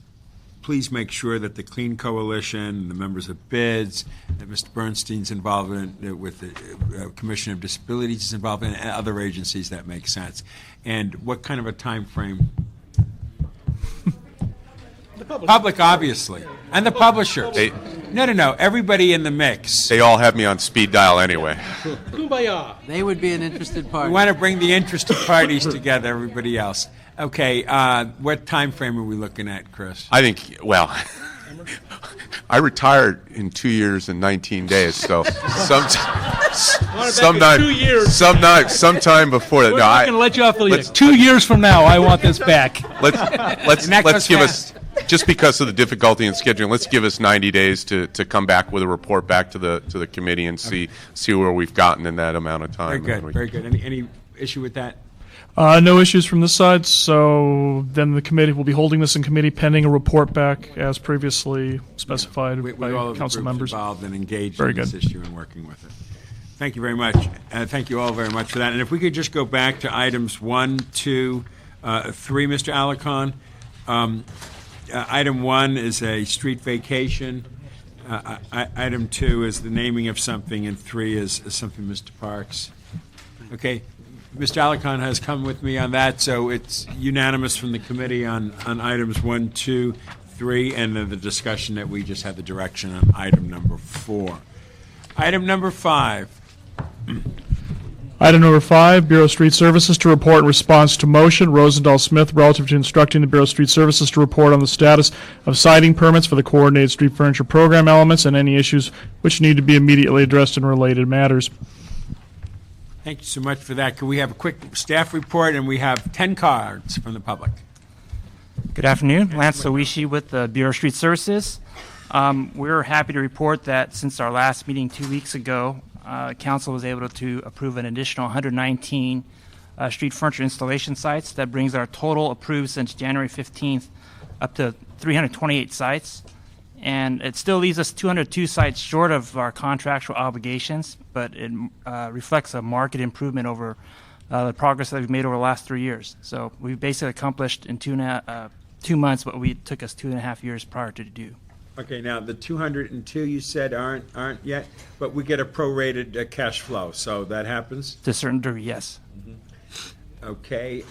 please make sure that the Clean Coalition, the members of BIDS, that Mr. Bernstein's involved in, with the Commission of Disabilities is involved in, and other agencies that make sense. And what kind of a time frame? The public, obviously, and the publishers. No. Everybody in the mix. They all have me on speed dial anyway. Kumbaya. They would be an interested party. We want to bring the interested parties together, everybody else. Okay, what time frame are we looking at, Chris? I think, I retired in 2 years and 19 days, so sometime before that. We're not going to let you off the lead. 2 years from now, I want this back. Let's give us, just because of the difficulty in scheduling, let's give us 90 days to come back with a report back to the committee and see where we've gotten in that amount of time. Very good. Any issue with that? No issues from this side, so then the committee will be holding this in committee pending a report back as previously specified by all council members. Involved and engaged Very in this good. issue and working with it. Thank you very much. Thank you all very much for that. And if we could just go back to items 1, 2, 3, Mr. Alarcon. Item 1 is a street vacation. Item 2 is the naming of something, and 3 is something Mr. Parks. Okay, Mr. Alicon has come with me on that, so it's unanimous from the committee on items 1, 2, 3, and then the discussion that we just had, the direction on item number 4. Item number 5. Item number 5, Bureau of Street Services to report in response to motion, Rosendahl Smith, relative to instructing the Bureau of Street Services to report on the status of siding permits for the coordinated street furniture program elements and any issues which need to be immediately addressed in related matters. Thank you so much for that. Can we have a quick staff report? And we have 10 cards from the public. Good afternoon. Lance Sowishi with the Bureau of Street Services. We're happy to report that since our last meeting 2 weeks ago, Council was able to approve an additional 119 street furniture installation sites. That brings our total approved since January 15th up to 328 sites. And it still leaves us 202 sites short of our contractual obligations, but it reflects a market improvement over the progress that we've made over the last 3 years. So we've basically accomplished in 2 months what it took us 2.5 years prior to do. Okay, now the 202 you said aren't yet, but we get a prorated cash flow, so that happens? To a certain degree, yes. Mm-hmm. Okay,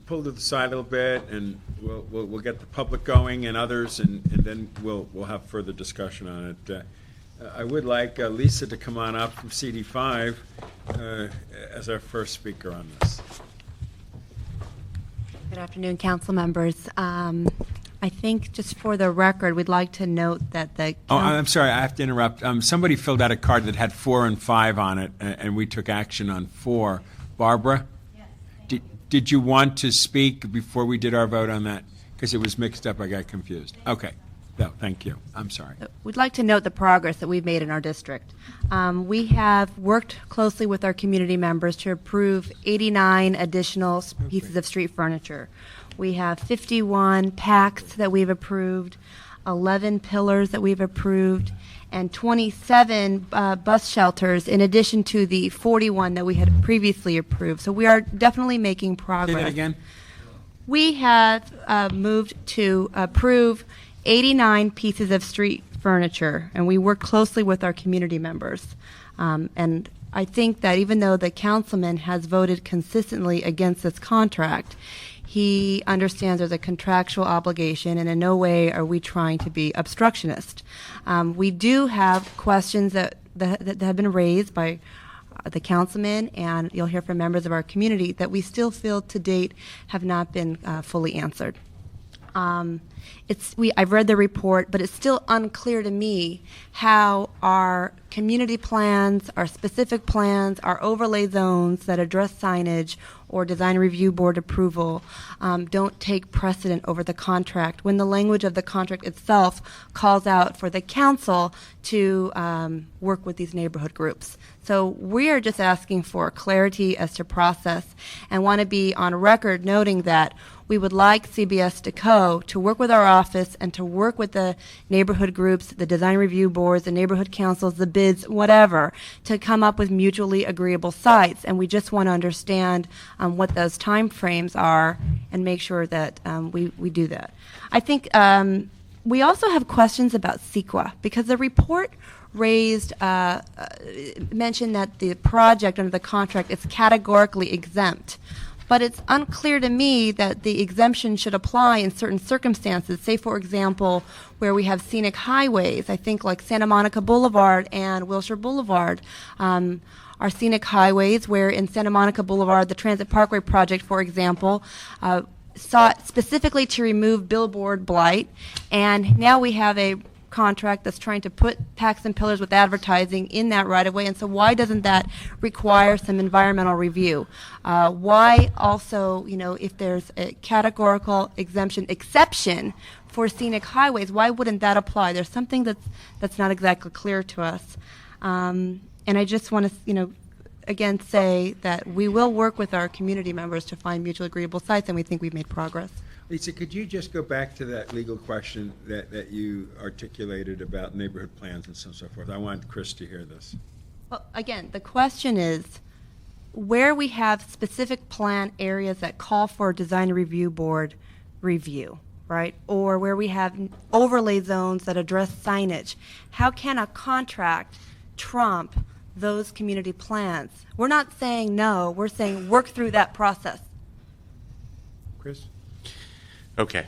pull to the side a little bit, and we'll get the public going and others, and then we'll have further discussion on it. I would like Lisa to come on up from CD5 as our first speaker on this. Good afternoon, council members. I think just for the record, we'd like to note that the... Oh, I'm sorry, I have to interrupt. Somebody filled out a card that had 4 and 5 on it, and we took action on 4. Barbara? Yes. Did you want to speak before we did our vote on that? Because it was mixed up, I got confused. Okay. No, thank you. I'm sorry. We'd like to note the progress that we've made in our district. We have worked closely with our community members to approve 89 additional pieces of street furniture. We have 51 packs that we've approved, 11 pillars that we've approved, and 27 bus shelters in addition to the 41 that we had previously approved. So we are definitely making progress. Say that again. We have moved to approve 89 pieces of street furniture, and we work closely with our community members. And I think that even though the councilman has voted consistently against this contract, he understands there's a contractual obligation, and in no way are we trying to be obstructionist. We do have questions that have been raised by the councilman, and you'll hear from members of our community that we still feel to date have not been fully answered. I've read the report, but it's still unclear to me how our community plans, our specific plans, our overlay zones that address signage or design review board approval don't take precedent over the contract when the language of the contract itself calls out for the council to work with these neighborhood groups. So we are just asking for clarity as to process and want to be on record noting that we would like CBS DeCo to work with our office and to work with the neighborhood groups, the design review boards, the neighborhood councils, the bids, whatever, to come up with mutually agreeable sites. And we just want to understand what those time frames are and make sure that we do that. I think we also have questions about CEQA because the report raised, mentioned that the project under the contract is categorically exempt. But it's unclear to me that the exemption should apply in certain circumstances. Say, for example, where we have scenic highways, I think like Santa Monica Boulevard and Wilshire Boulevard are scenic highways where in Santa Monica Boulevard, the Transit Parkway project, for example, sought specifically to remove billboard blight. And now we have a contract that's trying to put packs and pillars with advertising in that right of way, and so why doesn't that require some environmental review? Why also, if there's a categorical exception for scenic highways, why wouldn't that apply? There's something that's not exactly clear to us. And I just want to, again say that we will work with our community members to find mutually agreeable sites, and we think we've made progress. Lisa, could you just go back to that legal question that you articulated about neighborhood plans and so forth? I want Chris to hear this. Well, again, the question is where we have specific plan areas that call for a design review board review. right? Or where we have overlay zones that address signage. How can a contract trump those community plans? We're not saying no, we're saying work through that process. Chris? Okay.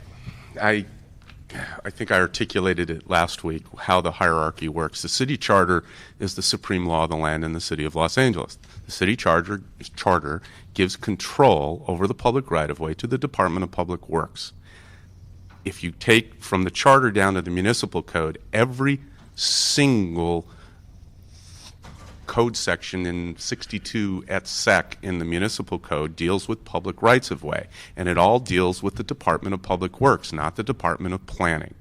I think I articulated it last week, how the hierarchy works. The city charter is the supreme law of the land in the city of Los Angeles. The city charter gives control over the public right-of-way to the Department of Public Works. If you take from the charter down to the municipal code, every single code section in 62 et sec in the municipal code deals with public rights-of-way, and it all deals with the Department of Public Works, not the Department of Planning.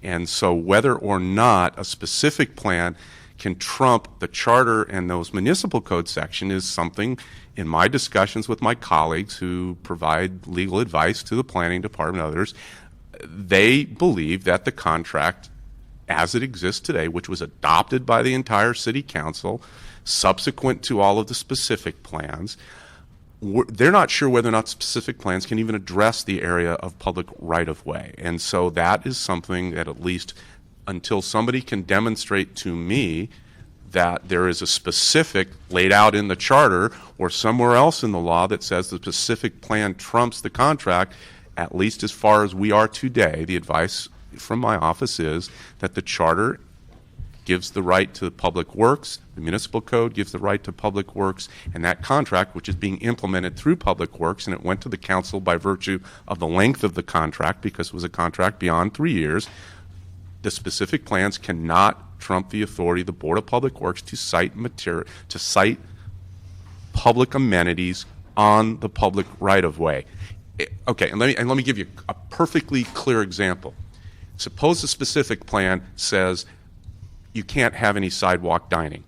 And so whether or not a specific plan can trump the charter and those municipal code section is something, in my discussions with my colleagues who provide legal advice to the planning department and others, they believe that the contract as it exists today, which was adopted by the entire city council, subsequent to all of the specific plans, they're not sure whether or not specific plans can even address the area of public right-of-way. And so that is something that, at least until somebody can demonstrate to me that there is a specific laid out in the charter or somewhere else in the law that says the specific plan trumps the contract, at least as far as we are today, the advice from my office is that the charter gives the right to public works, the municipal code gives the right to public works, and that contract, which is being implemented through public works, and it went to the council by virtue of the length of the contract because it was a contract beyond 3 years, the specific plans cannot trump the authority of the Board of Public Works to cite public amenities on the public right-of-way. Okay, and let me give you a perfectly clear example. Suppose the specific plan says you can't have any sidewalk dining.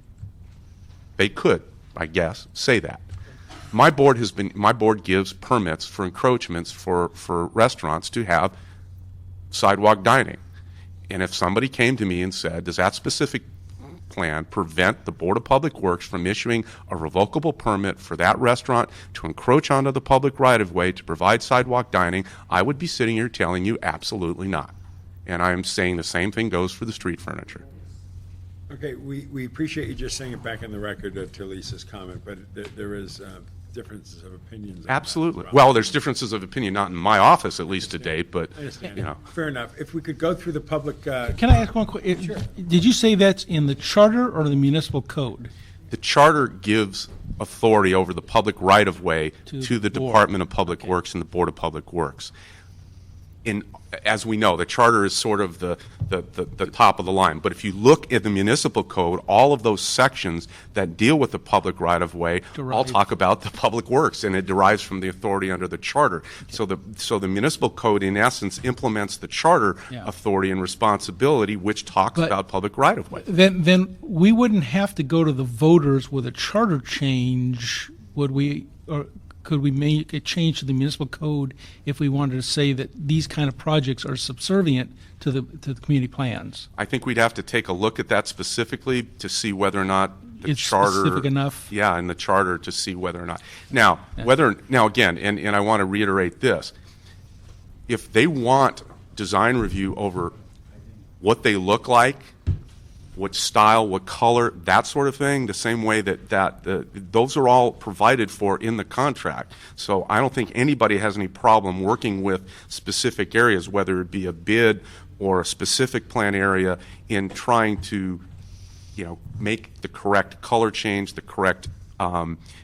They could, I guess, say that. My board gives permits for encroachments for restaurants to have sidewalk dining. And if somebody came to me and said, does that specific plan prevent the Board of Public Works from issuing a revocable permit for that restaurant to encroach onto the public right-of-way to provide sidewalk dining, I would be sitting here telling you absolutely not. And I am saying the same thing goes for the street furniture. Okay, we appreciate you just saying it back in the record to Lisa's comment, but there is differences of opinions. Absolutely. Well, there's differences of opinion, not in my office at least to date, but you know. Fair enough. If we could go through the public. Can I ask one question? Sure. Did you say that's in the charter or the municipal code? The charter gives authority over the public right-of-way to the Department of Public Works and the Board of Public Works. As we know, the charter is sort of the top of the line. But if you look at the municipal code, all of those sections that deal with the public right-of-way all talk about the public works, and it derives from the authority under the charter. Okay. So the municipal code, in essence, implements the charter authority and responsibility, which talks about public right-of-way. Then we wouldn't have to go to the voters with a charter change, would we? Or could we make a change to the municipal code if we wanted to say that these kind of projects are subservient to the community plans? I think we'd have to take a look at that specifically to see whether or not the it's charter specific enough. Yeah, in the charter to see whether or not. Now, again, and I want to reiterate this. If they want design review over what they look like, what style, what color, that sort of thing, the same way that those are all provided for in the contract. So I don't think anybody has any problem working with specific areas, whether it be a bid or a specific plan area, in trying to, make the correct color change, the correct,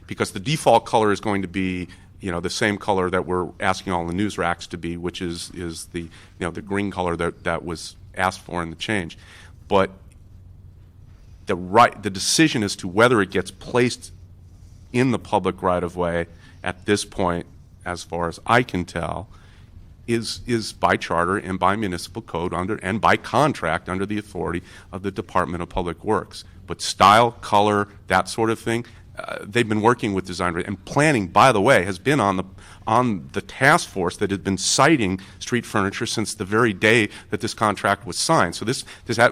because the default color is going to be, the same color that we're asking all the news racks to be, which is the, the green color that was asked for in the change. But the decision as to whether it gets placed in the public right-of-way at this point, as far as I can tell, is by charter and by municipal code and by contract under the authority of the Department of Public Works. But style, color, that sort of thing, they've been working with design and planning. By the way, has been on the task force that has been citing street furniture since the very day that this contract was signed. So this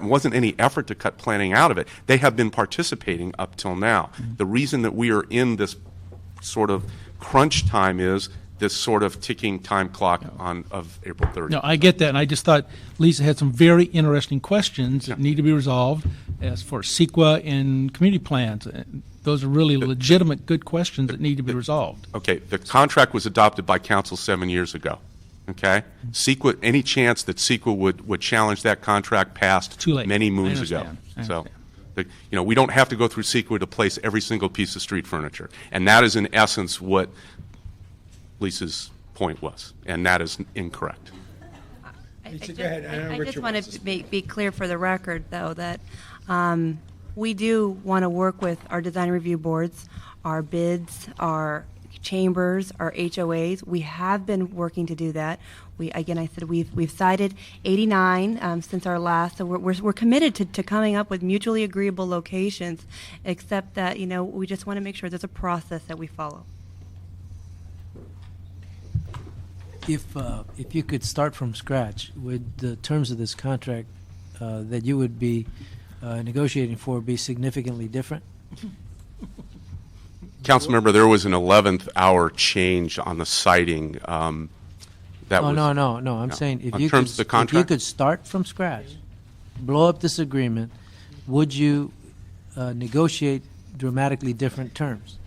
wasn't any effort to cut planning out of it. They have been participating up till now. Mm-hmm. The reason that we are in this sort of crunch time is this sort of ticking time clock of April 30th. No, I get that, and I just thought Lisa had some very interesting questions that need to be resolved as for CEQA and community plans. Those are really legitimate, good questions that need to be resolved. Okay, the contract was adopted by council 7 years ago. Okay, CEQA, any chance that CEQA would challenge that contract passed Too late. many moons I ago. understand. So, we don't have to go through CEQA to place every single piece of street furniture, and that is in essence what Lisa's point was, and that is incorrect. I just want to be clear for the record, though, that we do want to work with our design review boards, our bids, our chambers, our HOAs. We have been working to do that. I said we've cited 89 since our last, so we're committed to coming up with mutually agreeable locations, except that, we just want to make sure there's a process that we follow. If you could start from scratch, would the terms of this contract that you would be negotiating for be significantly different? Councilmember, there was an 11th hour change on the citing. No. I'm saying if you could start from scratch, blow up this agreement, would you negotiate dramatically different terms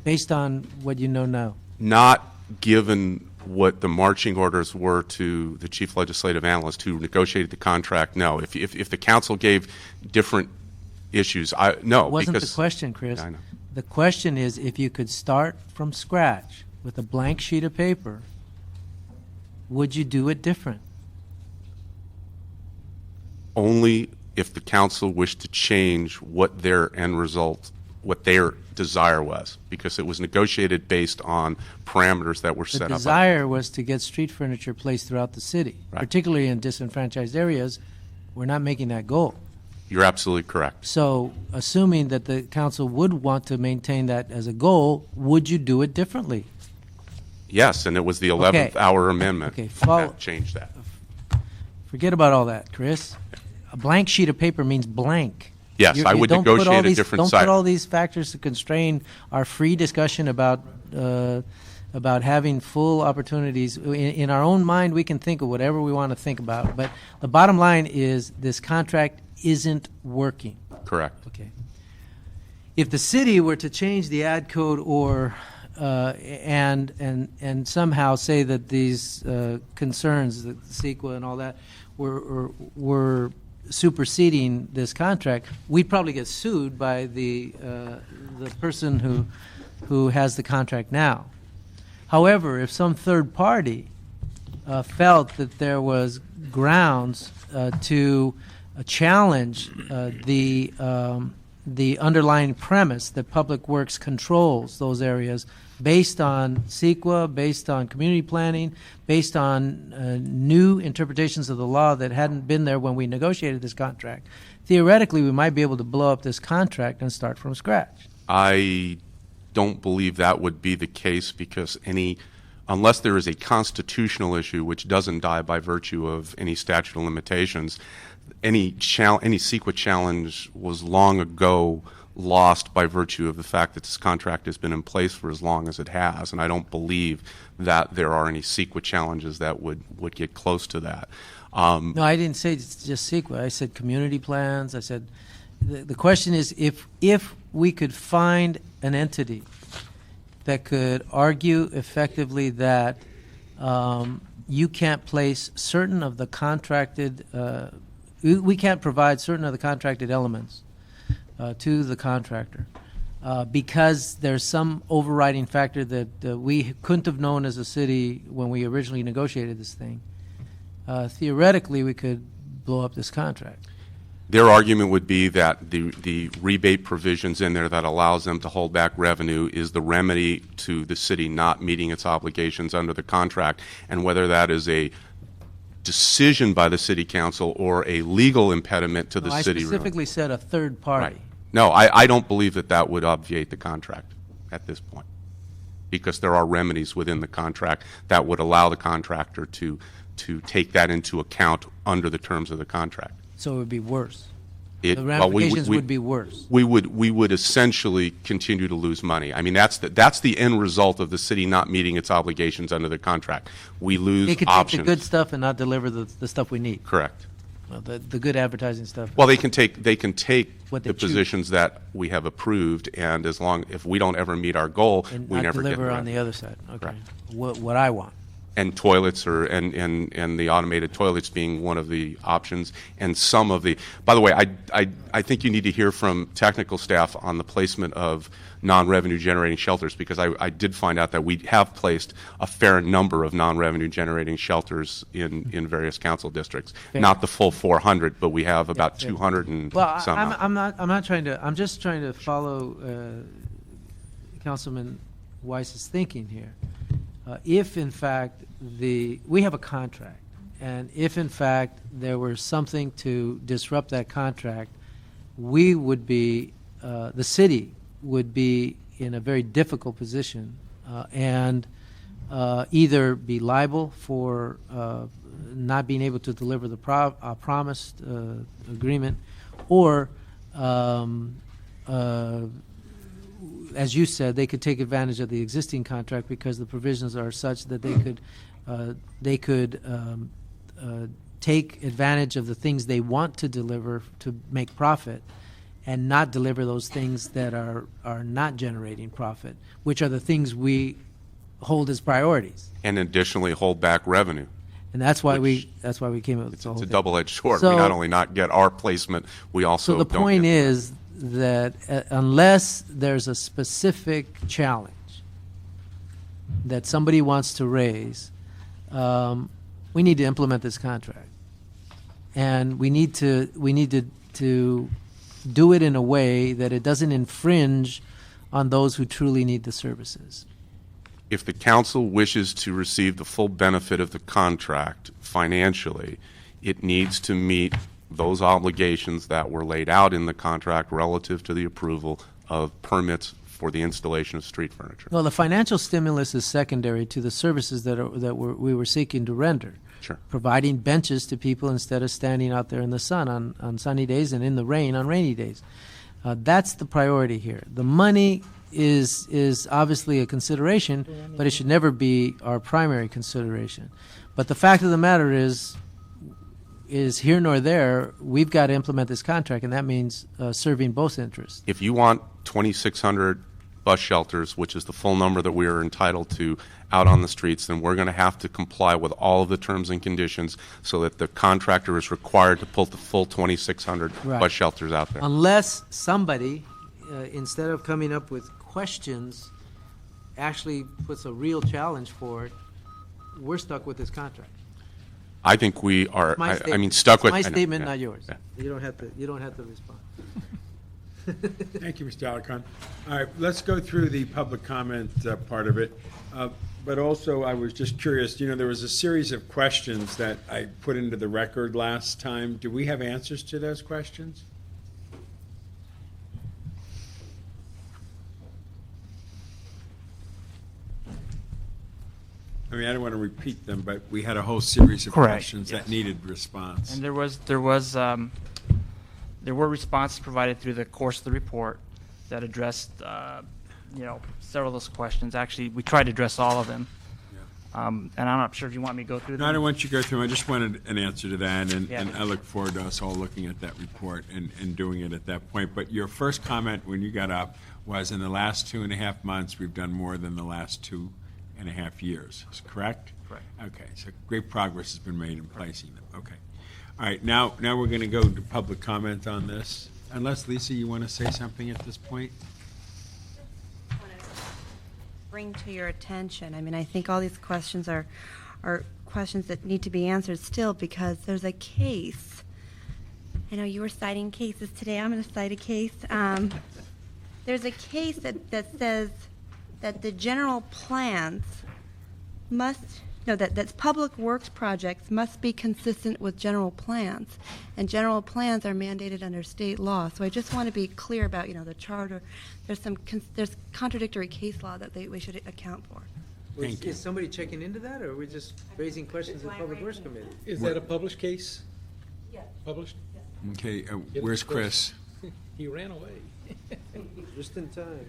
based on what you know now? Not given what the marching orders were to the chief legislative analyst who negotiated the contract. No, if the council gave different issues, no. Wasn't the question, Chris? I know. The question is, if you could start from scratch with a blank sheet of paper, would you do it different? Only if the council wished to change what their end result, what their desire was, because it was negotiated based on parameters that were set up. The desire was to get street furniture placed throughout the city, particularly in disenfranchised areas. We're not making that goal. You're absolutely correct. So, assuming that the council would want to maintain that as a goal, would you do it differently? Yes, and it was the 11th hour amendment that changed that. Forget about all that, Chris. A blank sheet of paper means blank. Yes, I would negotiate a different site. Don't put all these factors to constrain our free discussion about having full opportunities. In our own mind, we can think of whatever we want to think about. But the bottom line is this contract isn't working. Correct. Okay. If the city were to change the ad code or and somehow say that these concerns, the CEQA and all that, were superseding this contract, we'd probably get sued by the person who has the contract now. However, if some third party felt that there was grounds to challenge the underlying premise that Public Works controls those areas based on CEQA, based on community planning, based on new interpretations of the law that hadn't been there when we negotiated this contract, theoretically we might be able to blow up this contract and start from scratch. I don't believe that would be the case because unless there is a constitutional issue which doesn't die by virtue of any statute of limitations, any CEQA challenge was long ago lost by virtue of the fact that this contract has been in place for as long as it has, and I don't believe that there are any CEQA challenges that would get close to that. No, I didn't say it's just CEQA. I said community plans. I said the question is if we could find an entity that could argue effectively that you can't place certain of the contracted we can't provide certain of the contracted elements to the contractor because there's some overriding factor that we couldn't have known as a city when we originally negotiated this thing. Theoretically, we could blow up this contract. Their argument would be that the rebate provisions in there that allows them to hold back revenue is the remedy to the city not meeting its obligations under the contract, and whether that is a decision by the city council or a legal impediment to the city. I specifically said a third party. Right. No, I don't believe that would obviate the contract at this point, because there are remedies within the contract that would allow the contractor to take that into account under the terms of the contract. So it would be worse. The ramifications would be worse. We would essentially continue to lose money. I mean, that's the end result of the city not meeting its obligations under the contract. We lose They could options. take the good stuff and not deliver the stuff we need. Correct. Well, the good advertising stuff. Well, they can take What they the choose. positions that we have approved, and if we don't ever meet our goal, And we not never get deliver the on the revenue. other side. Okay. Correct. What I want. And toilets and the automated toilets being one of the options, and some of the. By the way, I think you need to hear from technical staff on the placement of non-revenue generating shelters, because I did find out that we have placed a fair number of non-revenue generating shelters in various council districts. Fair. Not the full 400, but we have about 200 and Well, some. out. I'm not trying to. I'm just trying to follow Councilman Weiss's thinking here. If in fact we have a contract, and if in fact there were something to disrupt that contract, we would be the city would be in a very difficult position, and either be liable for not being able to deliver the promised agreement, or as you said, they could take advantage of the existing contract because the provisions are such that they could take advantage of the things they want to deliver to make profit, and not deliver those things that are not generating profit, which are the things we hold as priorities. And additionally hold back revenue. And that's why we came up with It's the whole a thing. double-edged sword. So- we not only not get our placement, we also So the don't point get is that unless there's a specific challenge that somebody wants to raise, we need to implement this contract, and we need to do it in a way that it doesn't infringe on those who truly need the services. If the council wishes to receive the full benefit of the contract financially, it needs to meet those obligations that were laid out in the contract relative to the approval of permits for the installation of street furniture. Well, the financial stimulus is secondary to the services we were seeking to render. Sure. Providing benches to people instead of standing out there in the sun on sunny days and in the rain on rainy days. That's the priority here. The money is obviously a consideration, but it should never be our primary consideration. But the fact of the matter is here nor there. We've got to implement this contract, and that means serving both interests. If you want 2,600 bus shelters, which is the full number that we are entitled to out on the streets, then we're going to have to comply with all of the terms and conditions so that the contractor is required to put the full 2,600 Right. bus shelters out there. Unless somebody, instead of coming up with questions, actually puts a real challenge for it, we're stuck with this contract. I think we are, My I mean, stuck with. my I know, statement, yeah, not yours. yeah. You don't have to respond. Thank you, Mr. Alarcon. All right, let's go through the public comment part of it. But also, I was just curious, there was a series of questions that I put into the record last time. Do we have answers to those questions? I mean, I don't want to repeat them, but we had a whole series of Correct, questions yes. that needed response. And there were responses provided through the course of the report that addressed, several of those questions. Actually, we tried to address all of them. And I'm not sure if you want me to go through them. No, I don't want you to go through them. I just wanted an answer to that, and Yeah. I look forward to us all looking at that report and doing it at that point. But your first comment when you got up was, in the last 2.5 months, we've done more than the last 2.5 years. Is correct? Correct. Okay, so great progress has been made in placing them. Okay. All right, now we're going to go to public comment on this. Unless, Lisa, you want to say something at this point? Bring to your attention. I mean, I think all these questions are questions that need to be answered still, because there's a case. I know you were citing cases today. I'm going to cite a case. There's a case that says that the general plans that public works projects must be consistent with general plans, and general plans are mandated under state law. So I just want to be clear about, the charter. There's contradictory case law that we should account for. Is somebody checking into that, or are we just raising questions in the Public Works Committee? Is that a published case? Yes. Published? Okay, where's Chris? He ran away. Just in time.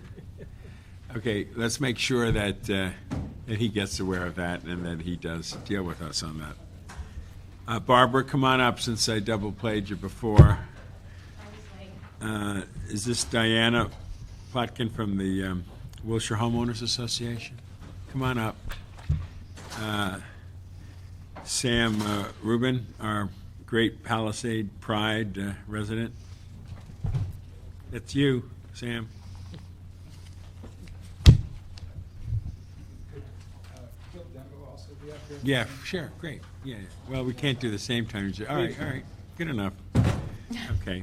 Okay, let's make sure that he gets aware of that and that he does deal with us on that. Barbara, come on up since I double played you before. Is this Diana Plotkin from the Wilshire Homeowners Association? Come on up. Sam Rubin, our Great Palisade Pride resident. That's you, Sam. Yeah, sure, great. Yeah, well, we can't do the same time. All right, good enough. Okay.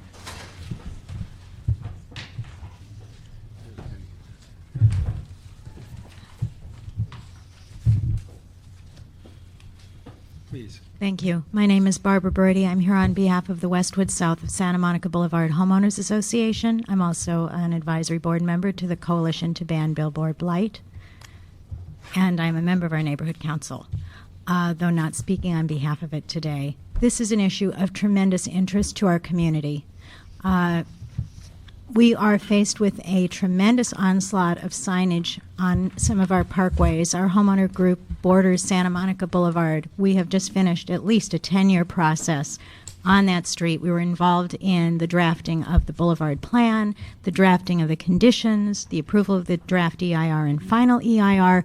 Please. Thank you. My name is Barbara Brody. I'm here on behalf of the Westwood South of Santa Monica Boulevard Homeowners Association. I'm also an advisory board member to the Coalition to Ban Billboard Blight, and I'm a member of our neighborhood council, though not speaking on behalf of it today. This is an issue of tremendous interest to our community. We are faced with a tremendous onslaught of signage on some of our parkways. Our homeowner group borders Santa Monica Boulevard. We have just finished at least a 10-year process on that street. We were involved in the drafting of the Boulevard Plan, the drafting of the conditions, the approval of the draft EIR and final EIR,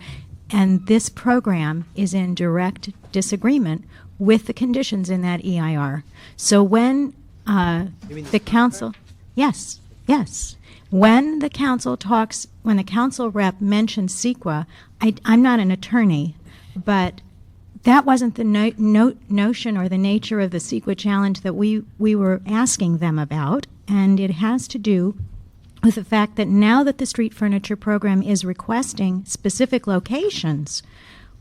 and this program is in direct disagreement with the conditions in that EIR. So when the council... Yes. Yes. When the council rep mentioned CEQA, I'm not an attorney, but that wasn't the notion or the nature of the CEQA challenge that we were asking them about, and it has to do with the fact that now that the street furniture program is requesting specific locations,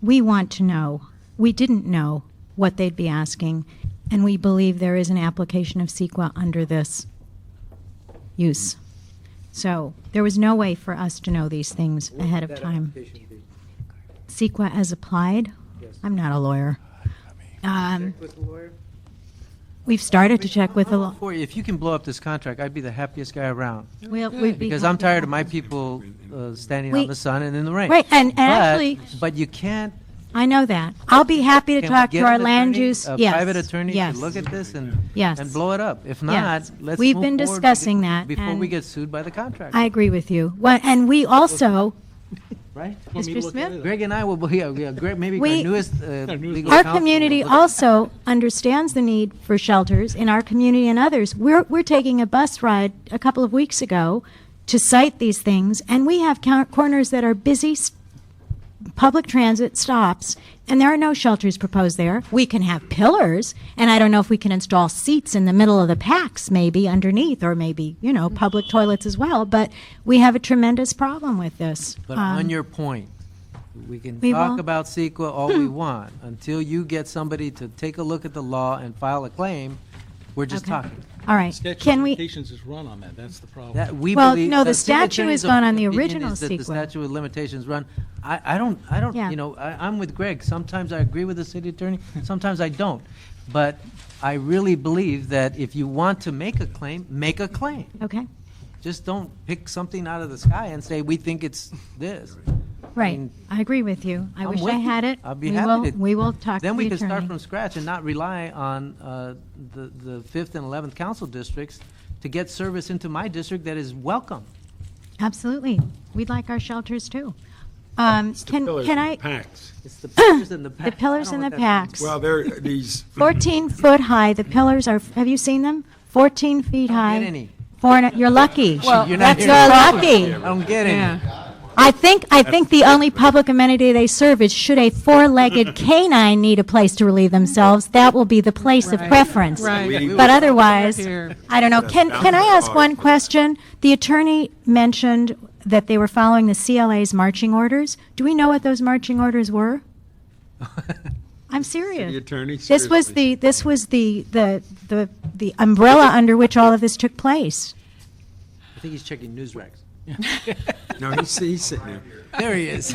we want to know. We didn't know what they'd be asking, and we believe there is an application of CEQA under this use. So there was no way for us to know these things ahead of time. CEQA as applied? Yes. I'm not a lawyer. We've started to check with the law. If you can blow up this contract, I'd be the happiest guy around. Because I'm tired of my people standing out in the sun and in the rain. Right, and actually... But you can't... I know that. I'll be happy to talk to our land use. A private attorney to look at this and blow it up. If not, let's We've move been forward discussing that before we get sued by the contractor. I agree with you. Well, and we also, right, Mr. Smith, Greg and I will. Greg, maybe our newest legal our counsel community will look at also understands the need for shelters in our community and others. We're taking a bus ride a couple of weeks ago to cite these things, and we have corners that are busy public transit stops, and there are no shelters proposed there. We can have pillars, and I don't know if we can install seats in the middle of the packs, maybe underneath, or maybe, public toilets as well, but we have a tremendous problem with this. But on your point, we can We talk will. about CEQA all we want. Until you get somebody to take a look at the law and file a claim, we're just talking. All right. Statute Can of we? limitations is run on that. That's the problem. Well, no, the statute has gone on the original is that the CEQA. statute of limitations run. I don't. Yeah. I'm with Greg. Sometimes I agree with the city attorney. Sometimes I don't. But I really believe that if you want to make a claim, make a claim. Okay. Just don't pick something out of the sky and say we think it's this. Right. I agree with you. I I'm wish with I had you. it. I'll be we happy will, to. We will talk Then to we the can start attorney. from scratch and not rely on the 5th and 11th council districts to get service into my district that is welcome. Absolutely. We'd like our shelters too. Can I? Packs. It's the pillars and the packs. The pillars and the packs. Well, they're these 14 foot high. The pillars are. Have you seen them? 14 feet high. Get any. You're lucky. Well, you're that's not lucky. I don't get any. I think the only public amenity they serve is should a four-legged canine need a place to relieve themselves, that will be the place of preference. Right. But otherwise, Here. I don't know. Can I ask one question? The attorney mentioned that they were following the CLA's marching orders. Do we know what those marching orders were? I'm serious. City attorney, This was the umbrella under which all of this took place. I think he's checking news racks. No, he's sitting there. There he is.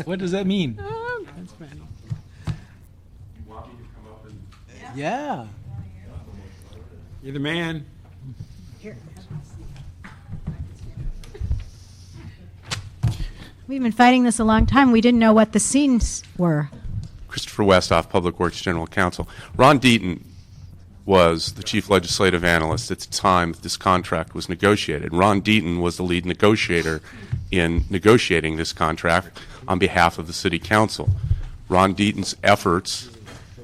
What does that mean? That's random. You want me to come up and? Yeah. You're the man. We've been fighting this a long time. We didn't know what the scenes were. Christopher Westoff, Public Works General Counsel. Ron Deaton was the chief legislative analyst at the time this contract was negotiated. Ron Deaton was the lead negotiator in negotiating this contract on behalf of the city council. Ron Deaton's efforts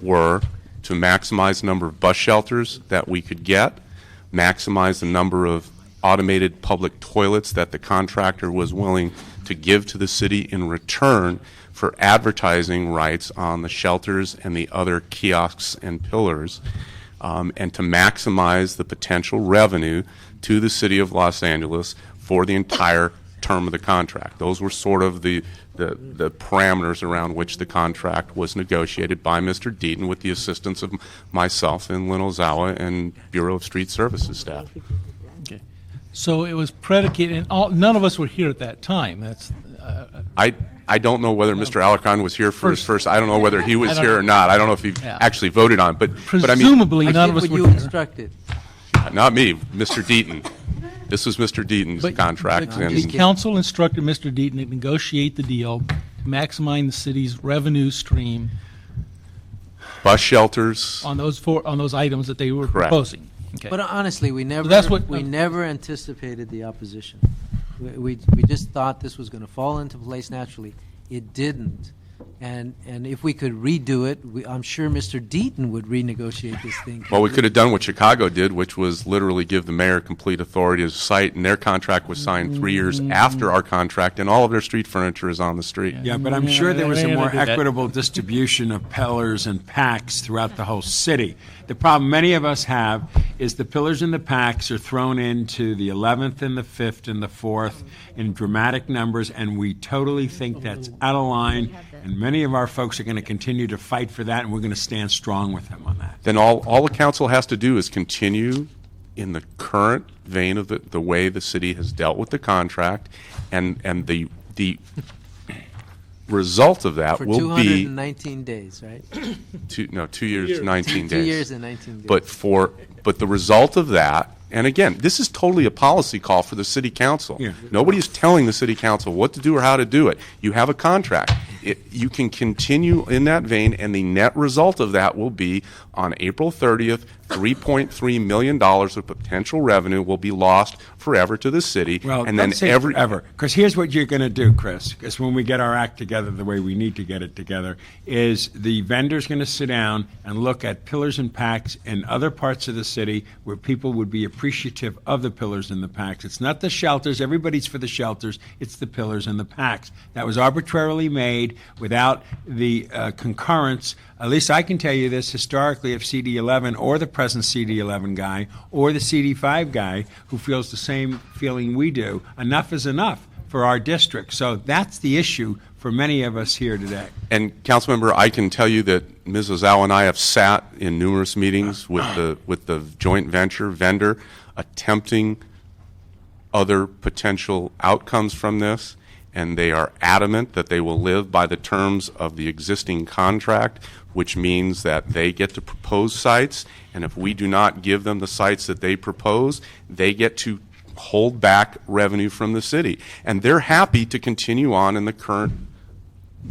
were to maximize the number of bus shelters that we could get, maximize the number of automated public toilets that the contractor was willing to give to the city in return for advertising rights on the shelters and the other kiosks and pillars, and to maximize the potential revenue to the city of Los Angeles for the entire term of the contract. Those were sort of the parameters around which the contract was negotiated by Mr. Deaton with the assistance of myself and Lynn Ozawa and Bureau of Street Services staff. Okay. So it was predicated, and none of us were here at that time. That's I don't know whether Mr. Alarcon was here for his first. I don't know whether he was here or not. I don't know if he actually voted on it. But I mean, presumably none of us were you here. instructed. Not me, Mr. Deaton. This was Mr. Deaton's contract. The council instructed Mr. Deaton to negotiate the deal, maximizing the city's revenue stream Bus shelters. on those items that they were Correct. proposing. Okay. But honestly, we never we never anticipated the opposition. We just thought this was going to fall into place naturally. It didn't. And if we could redo it, I'm sure Mr. Deaton would renegotiate this thing. Well, we could have done what Chicago did, which was literally give the mayor complete authority to site, and their contract was signed 3 years after our contract, and all of their street furniture is on the street. Yeah, but I'm sure there was a more equitable distribution of pillars and packs throughout the whole city. The problem many of us have is the pillars and the packs are thrown into the 11th and the 5th and the 4th in dramatic numbers, and we totally think that's out of line, and many of our folks are going to continue to fight for that, and we're going to stand strong with them on that. Then all the council has to do is continue in the current vein of the way the city has dealt with the contract, and the result of that For will be 219 days, right? 2 years, 19 days. 2 years and 19 days. But the result of that, and again, this is totally a policy call for the city council. Yeah. Nobody is telling the city council what to do or how to do it. You have a contract. You can continue in that vein, and the net result of that will be on April 30th, $3.3 million of potential revenue will be lost forever to the city. Well, and don't then say forever, because here's what you're going to do, Chris, because when we get our act together the way we need to get it together, is the vendor's going to sit down and look at pillars and packs in other parts of the city where people would be appreciative of the pillars and the packs. It's not the shelters. Everybody's for the shelters. It's the pillars and the packs. That was arbitrarily made without the concurrence. At least I can tell you this historically of CD11 or the present CD11 guy or the CD5 guy who feels the same feeling we do. Enough is enough for our district. So that's the issue for many of us here today. And Councilmember, I can tell you that Ms. Ozawa and I have sat in numerous meetings with the joint venture vendor attempting other potential outcomes from this, and they are adamant that they will live by the terms of the existing contract, which means that they get to propose sites, and if we do not give them the sites that they propose, they get to hold back revenue from the city. And they're happy to continue on in the current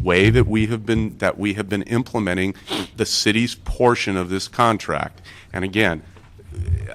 way that we have been implementing the city's portion of this contract. And again,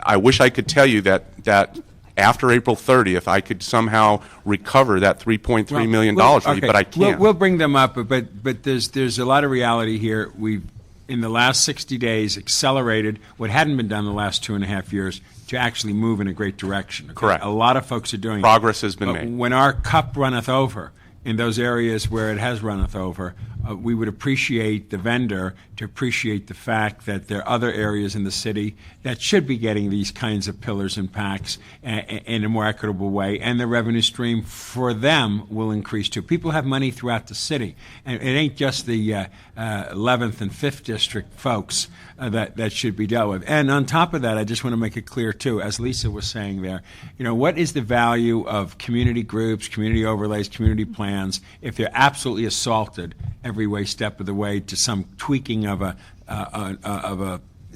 I wish I could tell you that after April 30th, I could somehow recover that $3.3 million, but I can't. We'll bring them up, but there's a lot of reality here. We've, in the last 60 days, accelerated what hadn't been done the last 2.5 years to actually move in a great direction. Okay? Correct. A lot of folks are doing Progress has been made. When our cup runneth over, in those areas where it has runneth over, we would appreciate the vendor to appreciate the fact that there are other areas in the city that should be getting these kinds of pillars and packs in a more equitable way, and the revenue stream for them will increase too. People have money throughout the city, and it ain't just the 11th and 5th district folks that should be dealt with. And on top of that, I just want to make it clear too, as Lisa was saying there, what is the value of community groups, community overlays, community plans if they're absolutely assaulted every way, step of the way to some tweaking of a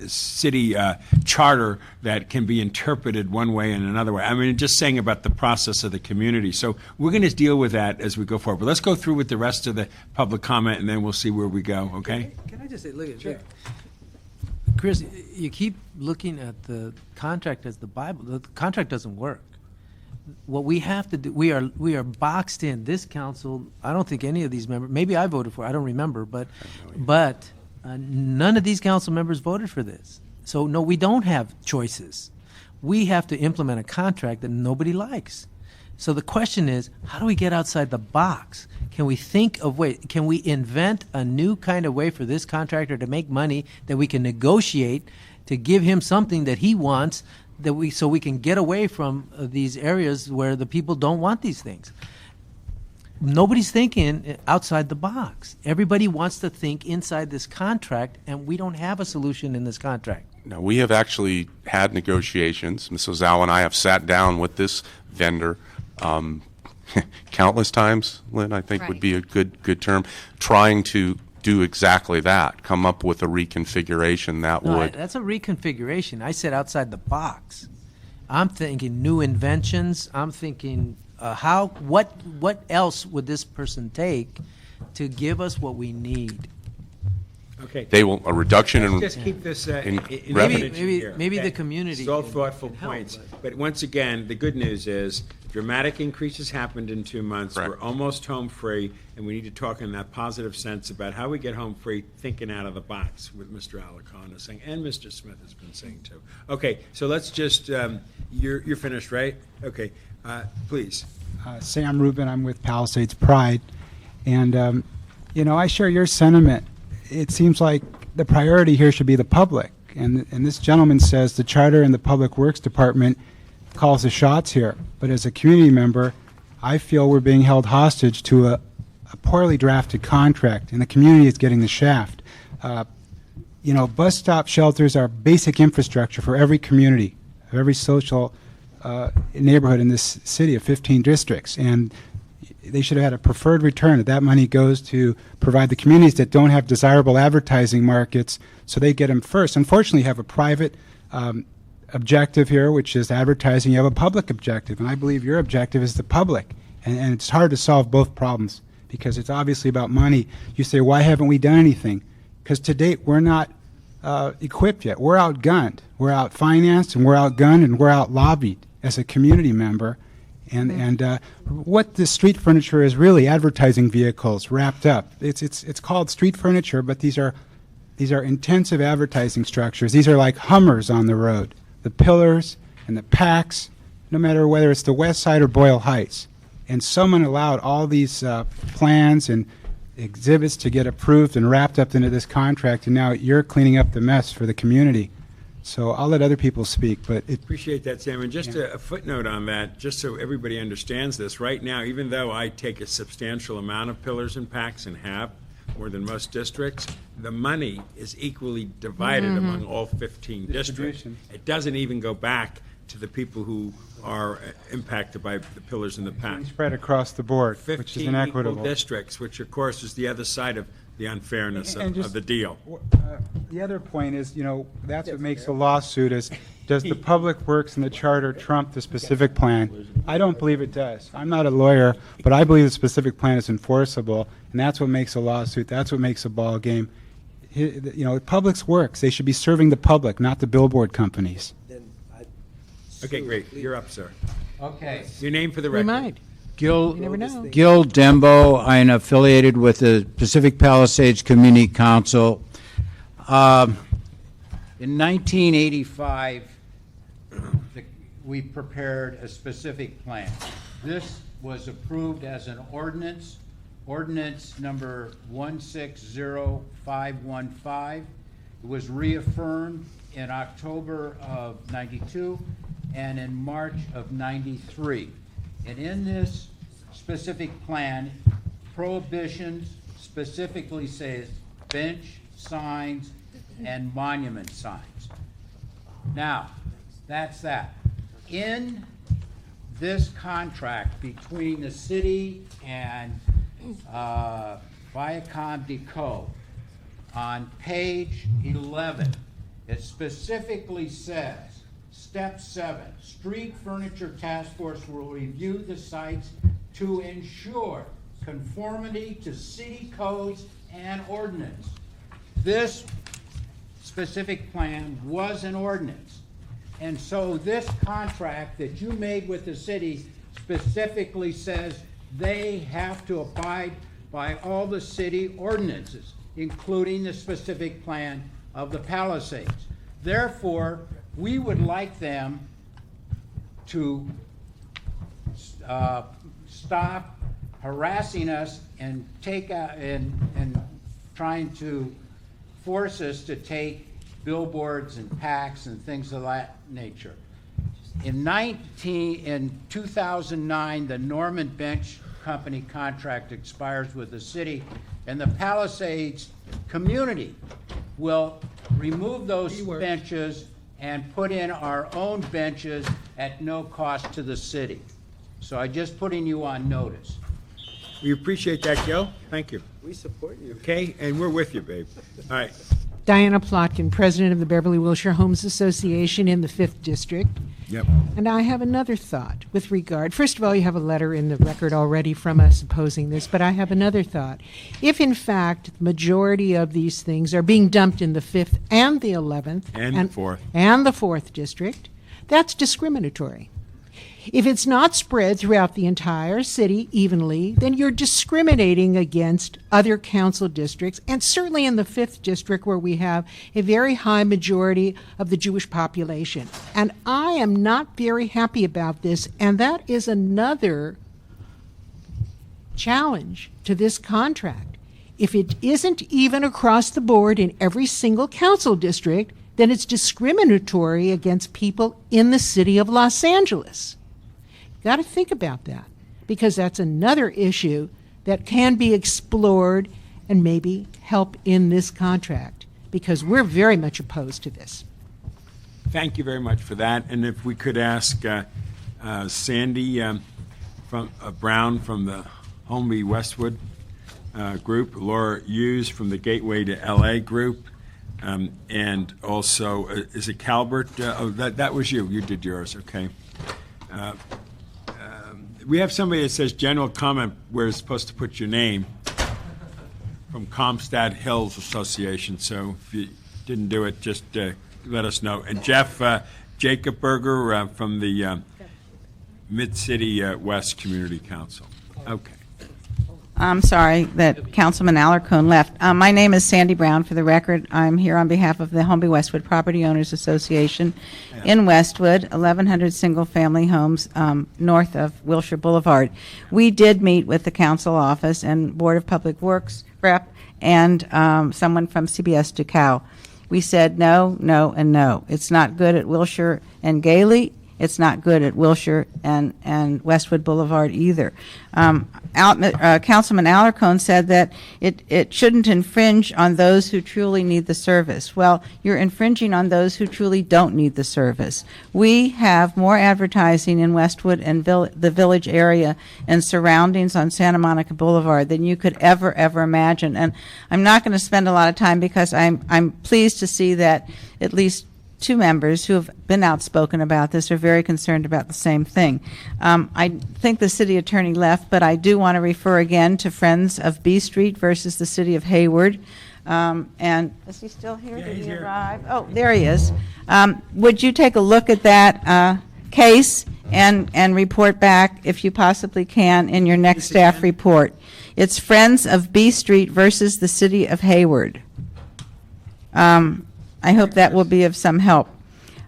city charter that can be interpreted one way and another way. I mean, just saying about the process of the community. So we're going to deal with that as we go forward. But let's go through with the rest of the public comment, and then we'll see where we go, okay? Can I just say, look at Chris, you keep looking at the contract as the Bible. The contract doesn't work. What we have to do, we are boxed in. This council, I don't think any of these members, maybe I voted for it, I don't remember, but none of these council members voted for this. So no, we don't have choices. We have to implement a contract that nobody likes. So the question is, how do we get outside the box? Can we think of ways? Can we invent a new kind of way for this contractor to make money that we can negotiate to give him something that he wants, so we can get away from these areas where the people don't want these things? Nobody's thinking outside the box. Everybody wants to think inside this contract, and we don't have a solution in this contract. No, we have actually had negotiations. Ms. Ozawa and I have sat down with this vendor countless times, Lynn, I think would be a good term, trying to do exactly that, come up with a reconfiguration that would... That's a reconfiguration. I said outside the box. I'm thinking new inventions. I'm thinking what else would this person take to give us what we need? Okay. They will, a reduction in... Let's just keep this in revenue. Maybe the community... It's all thoughtful points. But once again, the good news is dramatic increases happened in 2 months. Correct. We're almost home free, and we need to talk in that positive sense about how we get home free, thinking out of the box, with Mr. Alicante saying, and Mr. Smith has been saying too. Okay, so let's just, you're finished, right? Okay, please. Sam Rubin, I'm with Palisades Pride, and I share your sentiment. It seems like the priority here should be the public, and this gentleman says the Charter and the Public Works Department calls the shots here. But as a community member, I feel we're being held hostage to a poorly drafted contract, and the community is getting the shaft. Bus stop shelters are basic infrastructure for every community, of every social neighborhood in this city of 15 districts, and they should have had a preferred return. That money goes to provide the communities that don't have desirable advertising markets, so they get them first. Unfortunately, you have a private objective here, which is advertising. You have a public objective, and I believe your objective is the public. And it's hard to solve both problems because it's obviously about money. You say, why haven't we done anything? Because to date, we're not equipped yet. We're outgunned. We're out-financed, and we're outgunned, and we're out-lobbied as a community member. And what the street furniture is really advertising vehicles wrapped up. It's called street furniture, but these are intensive advertising structures. These are like Hummers on the road. The pillars and the packs, no matter whether it's the West Side or Boyle Heights. And someone allowed all these plans and exhibits to get approved and wrapped up into this contract, and now you're cleaning up the mess for the community. So I'll let other people speak, but Appreciate that, Sam. And just a footnote on that, just so everybody understands this. Right now, even though I take a substantial amount of pillars and packs and have more than most districts, the money is equally divided among all 15 districts. It doesn't even go back to the people who are impacted by the pillars and the packs. spread across the board, which is 15 inequitable. equal districts, which of course is the other side of the unfairness of the deal. The other point is, that's what makes a lawsuit is, does the Public Works and the Charter trump the specific plan? I don't believe it does. I'm not a lawyer, but I believe the specific plan is enforceable, and that's what makes a lawsuit. That's what makes a ball game. Public Works, they should be serving the public, not the billboard companies. Okay, great. You're up, sir. Okay. Your name for the record. Gil never know. Dembo. I'm affiliated with the Pacific Palisades Community Council. In 1985, we prepared a specific plan. This was approved as an ordinance, ordinance number 160515. It was reaffirmed in October of '92 and in March of '93. And in this specific plan, prohibitions specifically says bench signs and monument signs. Now, that's that. In this contract between the city and Viacom Deco, on page 11, It specifically says, step 7, street furniture task force will review the sites to ensure conformity to city codes and ordinance. This specific plan was an ordinance. And so this contract that you made with the city specifically says they have to abide by all the city ordinances, including the specific plan of the Palisades. Therefore, we would like them to stop harassing us and take out and trying to force us to take billboards and packs and things of that nature. In 2009, the Norman Bench Company contract expires with the city, and the Palisades community will remove those benches and put in our own benches at no cost to the city. So I'm just putting you on notice. We appreciate that, Gil. Thank you. We support you. Okay, and we're with you, babe. All right. Diana Plotkin, president of the Beverly Wilshire Homes Association in the 5th District. Yep. And I have another thought with regard. First of all, you have a letter in the record already from us opposing this, but I have another thought. If, in fact, the majority of these things are being dumped in the 5th and the 11th And 4th. and the 4th District, that's discriminatory. If it's not spread throughout the entire city evenly, then you're discriminating against other council districts, and certainly in the 5th District, where we have a very high majority of the Jewish population. And I am not very happy about this, and that is another challenge to this contract. If it isn't even across the board in every single council district, then it's discriminatory against people in the city of Los Angeles. Got to think about that, because that's another issue that can be explored and maybe help in this contract, because we're very much opposed to this. Thank you very much for that. And if we could ask Sandy from Brown from the Homeby Westwood group, Laura Hughes from the Gateway to LA group, and also, is it Calbert? Oh, that was you. You did yours, okay. We have somebody that says general comment where it's supposed to put your name from Comstock Hills Association. So if you didn't do it, just let us know. And Jeff Jacob Berger from the Mid-City West Community Council. Okay. I'm sorry that Councilman Alarcon left. My name is Sandy Brown, for the record. I'm here on behalf of the Homeby Westwood Property Owners Association in Westwood, 1,100 single-family homes north of Wilshire Boulevard. We did meet with the council office and Board of Public Works rep and someone from CBS DeKalb. We said no, no, and no. It's not good at Wilshire and Gailey. It's not good at Wilshire and Westwood Boulevard either. Councilman Alarcon said that it shouldn't infringe on those who truly need the service. Well, you're infringing on those who truly don't need the service. We have more advertising in Westwood and the Village area and surroundings on Santa Monica Boulevard than you could ever imagine. And I'm not going to spend a lot of time, because I'm pleased to see that at least 2 members who have been outspoken about this are very concerned about the same thing. I think the city attorney left, but I do want to refer again to Friends of B Street versus the City of Hayward. And is he still here? Did he arrive? Oh, there he is. Would you take a look at that case and report back, if you possibly can, in your next staff report? It's Friends of B Street versus the City of Hayward. I hope that will be of some help.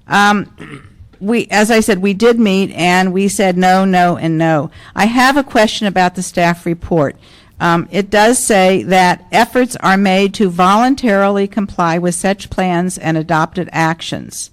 As I said, we did meet, and we said no, no, and no. I have a question about the staff report. It does say that efforts are made to voluntarily comply with such plans and adopted actions.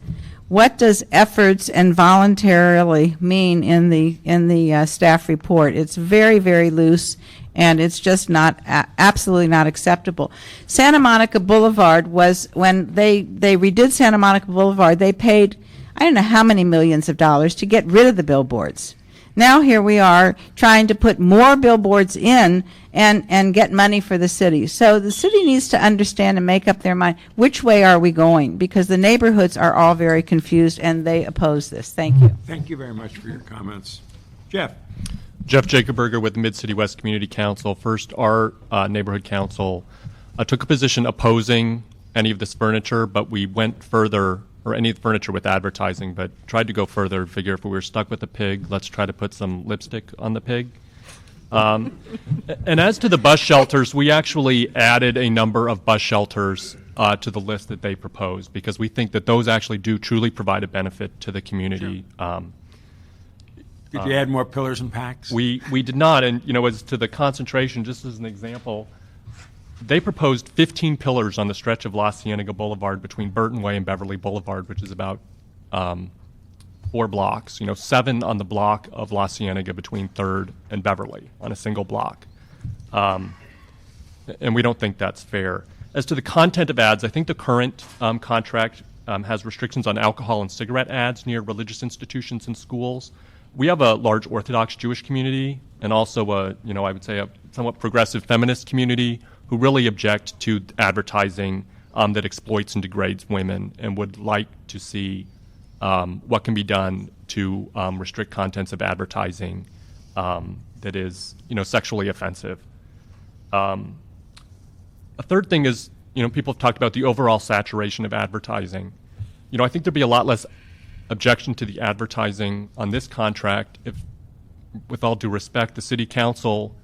What does efforts and voluntarily mean in the staff report? It's very, very loose, and it's just not absolutely not acceptable. Santa Monica Boulevard was, when they redid Santa Monica Boulevard, they paid I don't know how many millions of dollars to get rid of the billboards. Now here we are trying to put more billboards in, and get money for the city. So the city needs to understand and make up their mind, which way are we going? Because the neighborhoods are all very confused, and they oppose this. Thank you. Thank you very much for your comments. Jeff. Jeff Jacobberger with the Mid-City West Community Council. First, our neighborhood council took a position opposing any of this furniture, but we went further, or any furniture with advertising, but tried to go further, figure if we were stuck with the pig, let's try to put some lipstick on the pig. And as to the bus shelters, we actually added a number of bus shelters to the list that they proposed, because we think that those actually do truly provide a benefit to the community. Sure. Did you add more pillars and packs? We did not, and as to the concentration, just as an example, they proposed 15 pillars on the stretch of La Cienega Boulevard between Burton Way and Beverly Boulevard, which is about 4 blocks. 7 on the block of La Cienega between 3rd and Beverly on a single block. And we don't think that's fair. As to the content of ads, I think the current contract has restrictions on alcohol and cigarette ads near religious institutions and schools. We have a large Orthodox Jewish community and also I would say a somewhat progressive feminist community who really object to advertising that exploits and degrades women and would like to see what can be done to restrict contents of advertising that is, sexually offensive. A third thing is, people have talked about the overall saturation of advertising. I think there'd be a lot less objection to the advertising on this contract if, with all due respect, the city council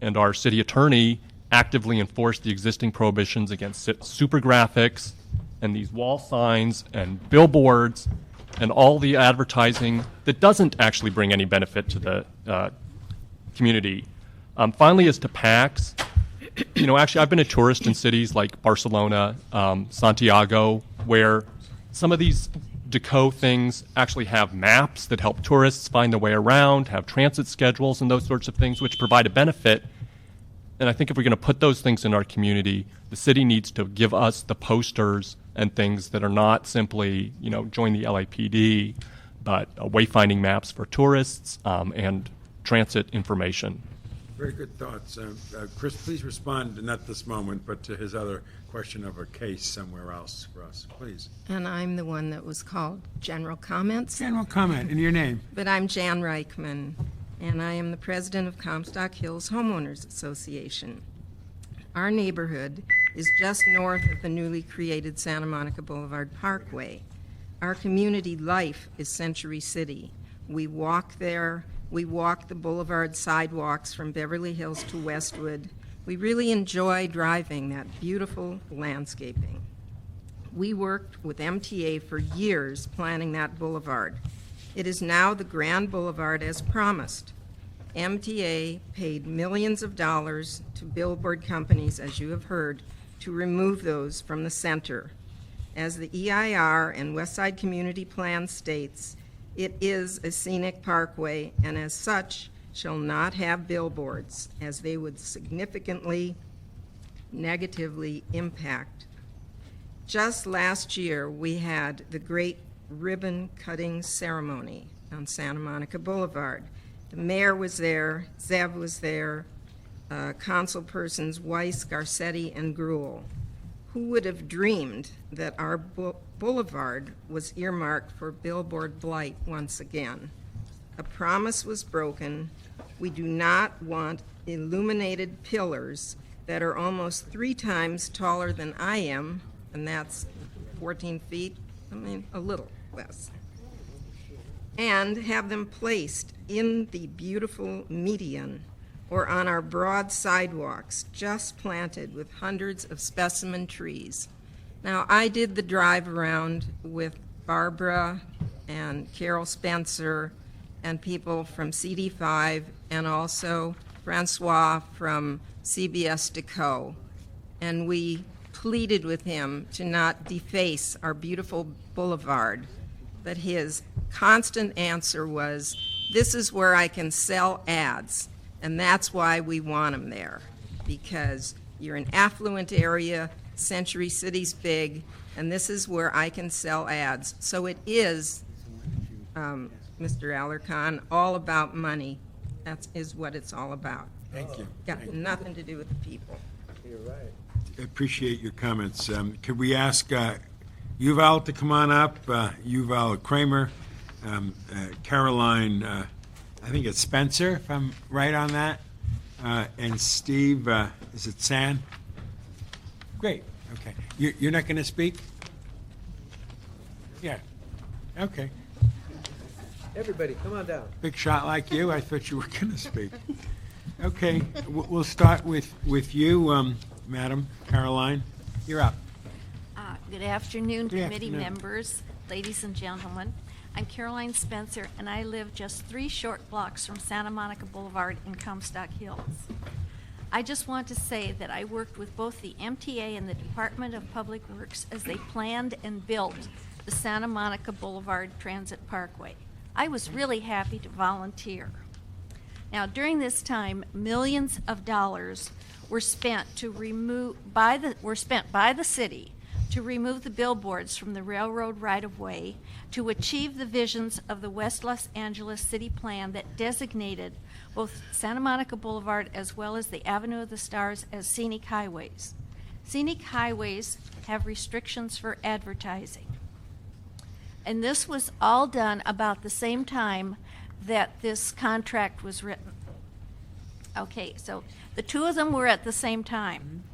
and our city attorney actively enforce the existing prohibitions against super graphics and these wall signs and billboards and all the advertising that doesn't actually bring any benefit to the community. Finally, as to PACs, actually I've been a tourist in cities like Barcelona, Santiago, where some of these deco things actually have maps that help tourists find their way around, have transit schedules and those sorts of things which provide a benefit. And I think if we're going to put those things in our community, the city needs to give us the posters and things that are not simply, join the LAPD, but wayfinding maps for tourists and transit information. Very good thoughts. Chris, please respond, not this moment, but to his other question of a case somewhere else for us, please. And I'm the one that was called General Comments. General Comment, and your name? But I'm Jan Reichman, and I am the president of Comstock Hills Homeowners Association. Our neighborhood is just north of the newly created Santa Monica Boulevard Parkway. Our community life is Century City. We walk there. We walk the boulevard sidewalks from Beverly Hills to Westwood. We really enjoy driving that beautiful landscaping. We worked with MTA for years planning that boulevard. It is now the Grand Boulevard as promised. MTA paid millions of dollars to billboard companies, as you have heard, to remove those from the center. As the EIR and Westside Community Plan states, it is a scenic parkway and as such shall not have billboards, as they would significantly negatively impact. Just last year, we had the great ribbon cutting ceremony on Santa Monica Boulevard. The mayor was there, Zev was there, councilpersons Weiss, Garcetti, and Gruel. Who would have dreamed that our boulevard was earmarked for billboard blight once again? A promise was broken. We do not want illuminated pillars that are almost 3 times taller than I am, and that's 14 feet, a little less, and have them placed in the beautiful median or on our broad sidewalks just planted with hundreds of specimen trees. Now, I did the drive around with Barbara and Carol Spencer and people from CD5 and also Francois from CBS Deco, and we pleaded with him to not deface our beautiful boulevard, but his constant answer was, this is where I can sell ads, and that's why we want them there, because you're an affluent area, Century City's big, and this is where I can sell ads. So it is, Mr. Alarcon, all about money. That is what it's all about. Thank you. Got nothing to do with the people. You're right. Appreciate your comments. Could we ask Yuval to come on up? Yuval Kramer, Caroline, I think it's Spencer, if I'm right on that, and Steve, is it San? Great, okay. You're not going to speak? Yeah, okay. Everybody, come on down. Big shot like you, I thought you were going to speak. Okay, we'll start with you, Madam Caroline. You're up. Good afternoon, Good committee afternoon. members, ladies and gentlemen. I'm Caroline Spencer, and I live just 3 short blocks from Santa Monica Boulevard in Comstock Hills. I just want to say that I worked with both the MTA and the Department of Public Works as they planned and built the Santa Monica Boulevard Transit Parkway. I was really happy to volunteer. Now, during this time, millions of dollars were spent by the city to remove the billboards from the railroad right-of-way to achieve the visions of the West Los Angeles City Plan that designated both Santa Monica Boulevard as well as the Avenue of the Stars as scenic highways. Scenic highways have restrictions for advertising. And this was all done about the same time that this contract was written. Okay, so the two of them were at the same time.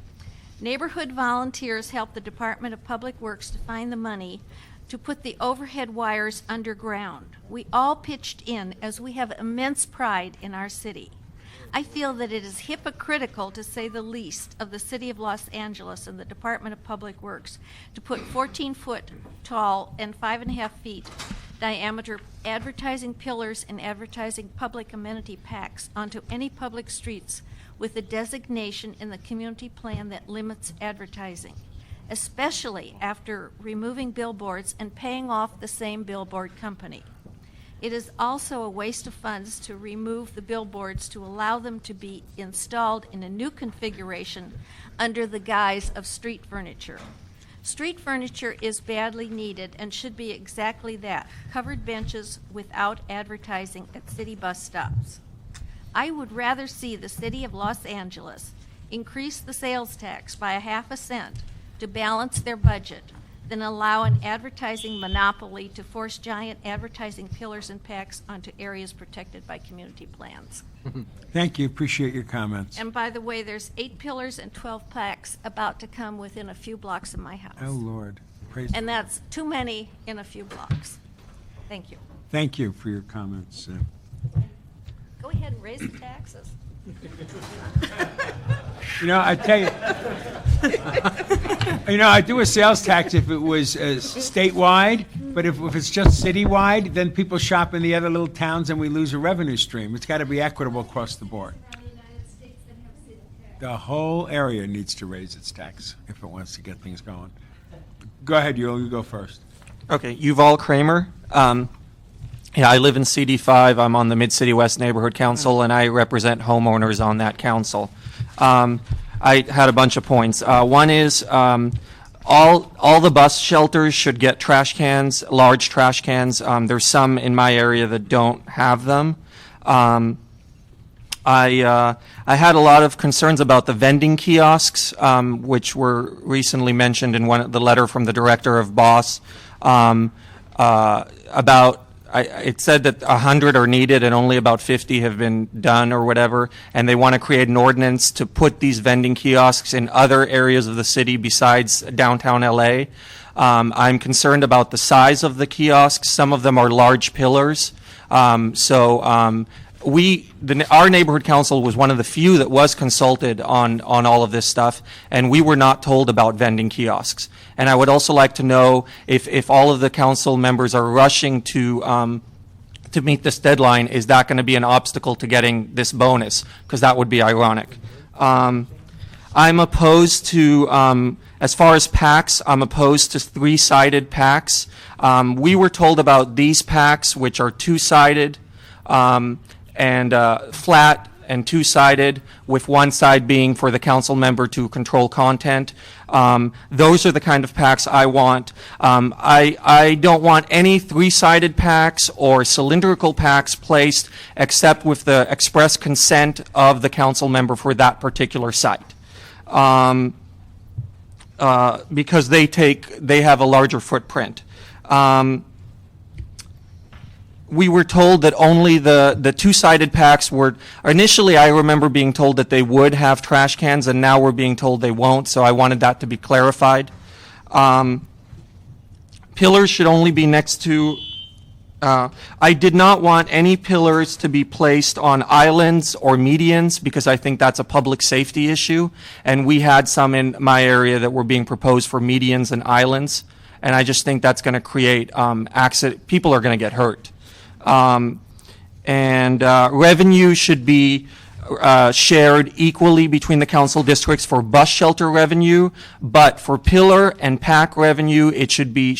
Neighborhood volunteers helped the Department of Public Works to find the money to put the overhead wires underground. We all pitched in as we have immense pride in our city. I feel that it is hypocritical, to say the least, of the City of Los Angeles and the Department of Public Works to put 14-foot tall and 5.5 feet diameter advertising pillars and advertising public amenity packs onto any public streets with a designation in the community plan that limits advertising, especially after removing billboards and paying off the same billboard company. It is also a waste of funds to remove the billboards to allow them to be installed in a new configuration under the guise of street furniture. Street furniture is badly needed and should be exactly that, covered benches without advertising at city bus stops. I would rather see the City of Los Angeles increase the sales tax by 0.5 cent to balance their budget than allow an advertising monopoly to force giant advertising pillars and packs onto areas protected by community plans. Thank you, appreciate your comments. And by the way, there's 8 pillars and 12 packs about to come within a few blocks of my house. Oh, Lord, praise And the Lord. that's too many in a few blocks. Thank you. Thank you for your comments. Go ahead and raise the taxes. You know, I tell you, I'd do a sales tax if it was statewide, but if it's just citywide, then people shop in the other little towns and we lose a revenue stream. It's got to be equitable across the board. The whole area needs to raise its tax if it wants to get things going. Go ahead, you go first. Okay, Yuval Kramer. Yeah, I live in CD5. I'm on the Mid-City West Neighborhood Council, and I represent homeowners on that council. I had a bunch of points. One is all the bus shelters should get trash cans, large trash cans. There's some in my area that don't have them. I had a lot of concerns about the vending kiosks, which were recently mentioned in the letter from the director of BOSS about. It said that 100 are needed and only about 50 have been done or whatever, and they want to create an ordinance to put these vending kiosks in other areas of the city besides downtown LA. I'm concerned about the size of the kiosks. Some of them are large pillars. Our neighborhood council was one of the few that was consulted on all of this stuff, and we were not told about vending kiosks. And I would also like to know if all of the council members are rushing to meet this deadline, is that going to be an obstacle to getting this bonus? Because that would be ironic. I'm opposed to, as far as packs, I'm opposed to 3-sided packs. We were told about these packs, which are 2-sided and flat and two-sided, with one side being for the council member to control content. Those are the kind of packs I want. I don't want any three-sided packs or cylindrical packs placed except with the express consent of the council member for that particular site. Because they have a larger footprint. We were told that only the two-sided packs were, initially I remember being told that they would have trash cans, and now we're being told they won't, so I wanted that to be clarified. Pillars should only be next to, I did not want any pillars to be placed on islands or medians because I think that's a public safety issue, and we had some in my area that were being proposed for medians and islands, and I just think that's going to create accident. People are going to get hurt. Revenue should be shared equally between the council districts for bus shelter revenue, but for pillar and pack revenue, it should be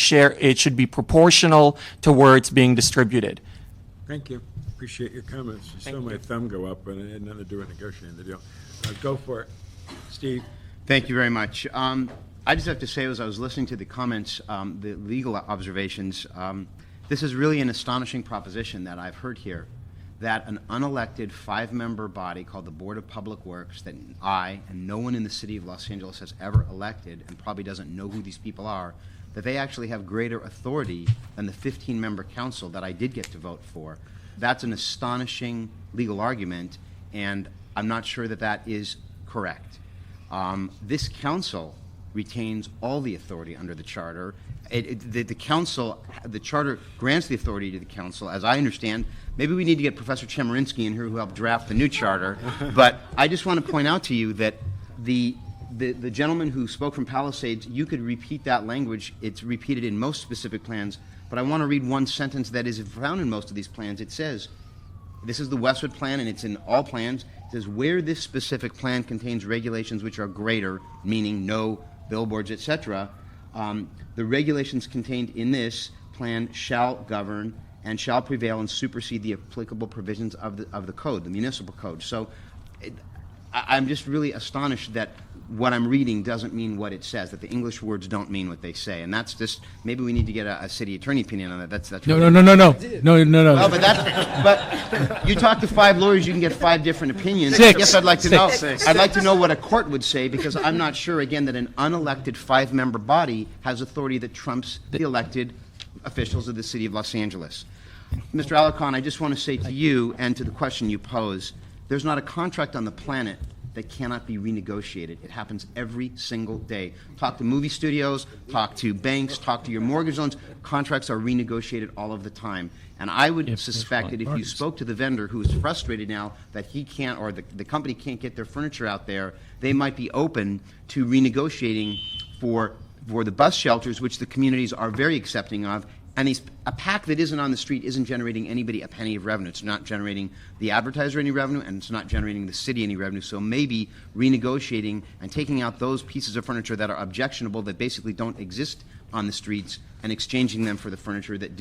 proportional to where it's being distributed. Thank you. Appreciate your comments. You saw my thumb go up, and it had nothing to do with negotiating the deal. Go for it. Steve. Thank you very much. I just have to say, as I was listening to the comments, the legal observations, this is really an astonishing proposition that I've heard here, that an unelected 5-member body called the Board of Public Works that I and no one in the city of Los Angeles has ever elected and probably doesn't know who these people are, that they actually have greater authority than the 15-member council that I did get to vote for. That's an astonishing legal argument, and I'm not sure that that is correct. This council retains all the authority under the charter. The council, the charter grants the authority to the council, as I understand. Maybe we need to get Professor Chemerinsky in here who helped draft the new charter. But I just want to point out to you that the gentleman who spoke from Palisades, you could repeat that language. It's repeated in most specific plans. But I want to read one sentence that is found in most of these plans. It says, this is the Westwood plan, and it's in all plans. It says, where this specific plan contains regulations which are greater, meaning no billboards, etc., the regulations contained in this plan shall govern and shall prevail and supersede the applicable provisions of the code, the municipal code. So I'm just really astonished that what I'm reading doesn't mean what it says, that the English words don't mean what they say. And that's just, maybe we need to get a city attorney opinion on that. That's No. Well, but you talk to 5 lawyers, you can get 5 different opinions. 6. Yes, I'd like to know. 6. I'd like to know what a court would say, because I'm not sure, again, that an unelected 5-member body has authority that trumps the elected officials of the city of Los Angeles. Mr. Alarcon, I just want to say to you and to the question you pose, there's not a contract on the planet that cannot be renegotiated. It happens every single day. Talk to movie studios, talk to banks, talk to your mortgage loans. Contracts are renegotiated all of the time. And I would suspect that if you spoke to the vendor who is frustrated now that he can't, or the company can't get their furniture out there, they might be open to renegotiating for the bus shelters, which the communities are very accepting of. And a pack that isn't on the street isn't generating anybody a penny of revenue. It's not generating the advertiser any revenue, and it's not generating the city any revenue. So maybe renegotiating and taking out those pieces of furniture that are objectionable, that basically don't exist on the streets, and exchanging them for the furniture that